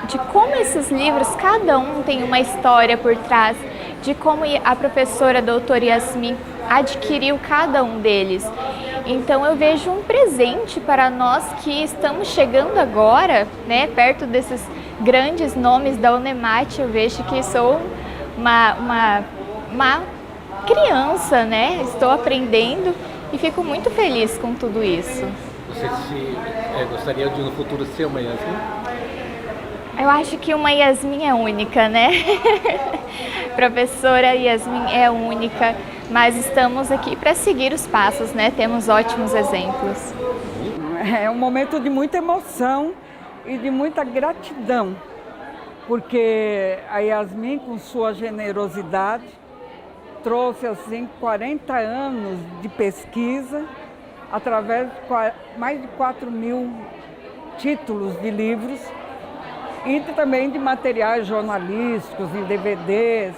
de como esses livros, cada um tem uma história por trás, de como a professora doutora Yasmin adquiriu cada um deles. Então eu vejo um presente para nós que estamos chegando agora, né, perto desses grandes nomes da Unemate. Eu vejo que sou uma criança, né? Estou aprendendo e fico muito feliz com tudo isso. Você gostaria de no futuro ser uma Yasmin? Eu acho que uma Yasmin é única, né? Professora Yasmin é única, mas estamos aqui para seguir os passos, né? Temos ótimos exemplos. É um momento de muita emoção e de muita gratidão, porque a Yasmin, com sua generosidade, trouxe assim 40 anos de pesquisa, através de mais de 4.000 títulos de livros, e também de materiais jornalísticos, em DVDs,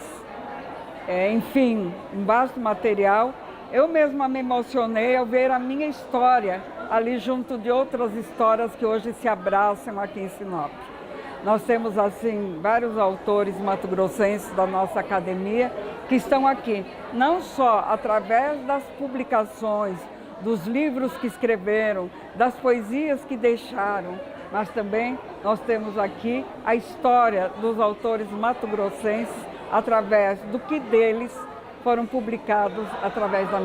enfim, um vasto material. Eu mesma me emocionei ao ver a minha história ali junto de outras histórias que hoje se abraçam aqui em Sinop. Nós temos, assim, vários autores mato-grossenses da nossa academia que estão aqui, não só através das publicações, dos livros que escreveram, das poesias que deixaram, mas também nós temos aqui a história dos autores mato-grossenses através do que deles foram publicados através da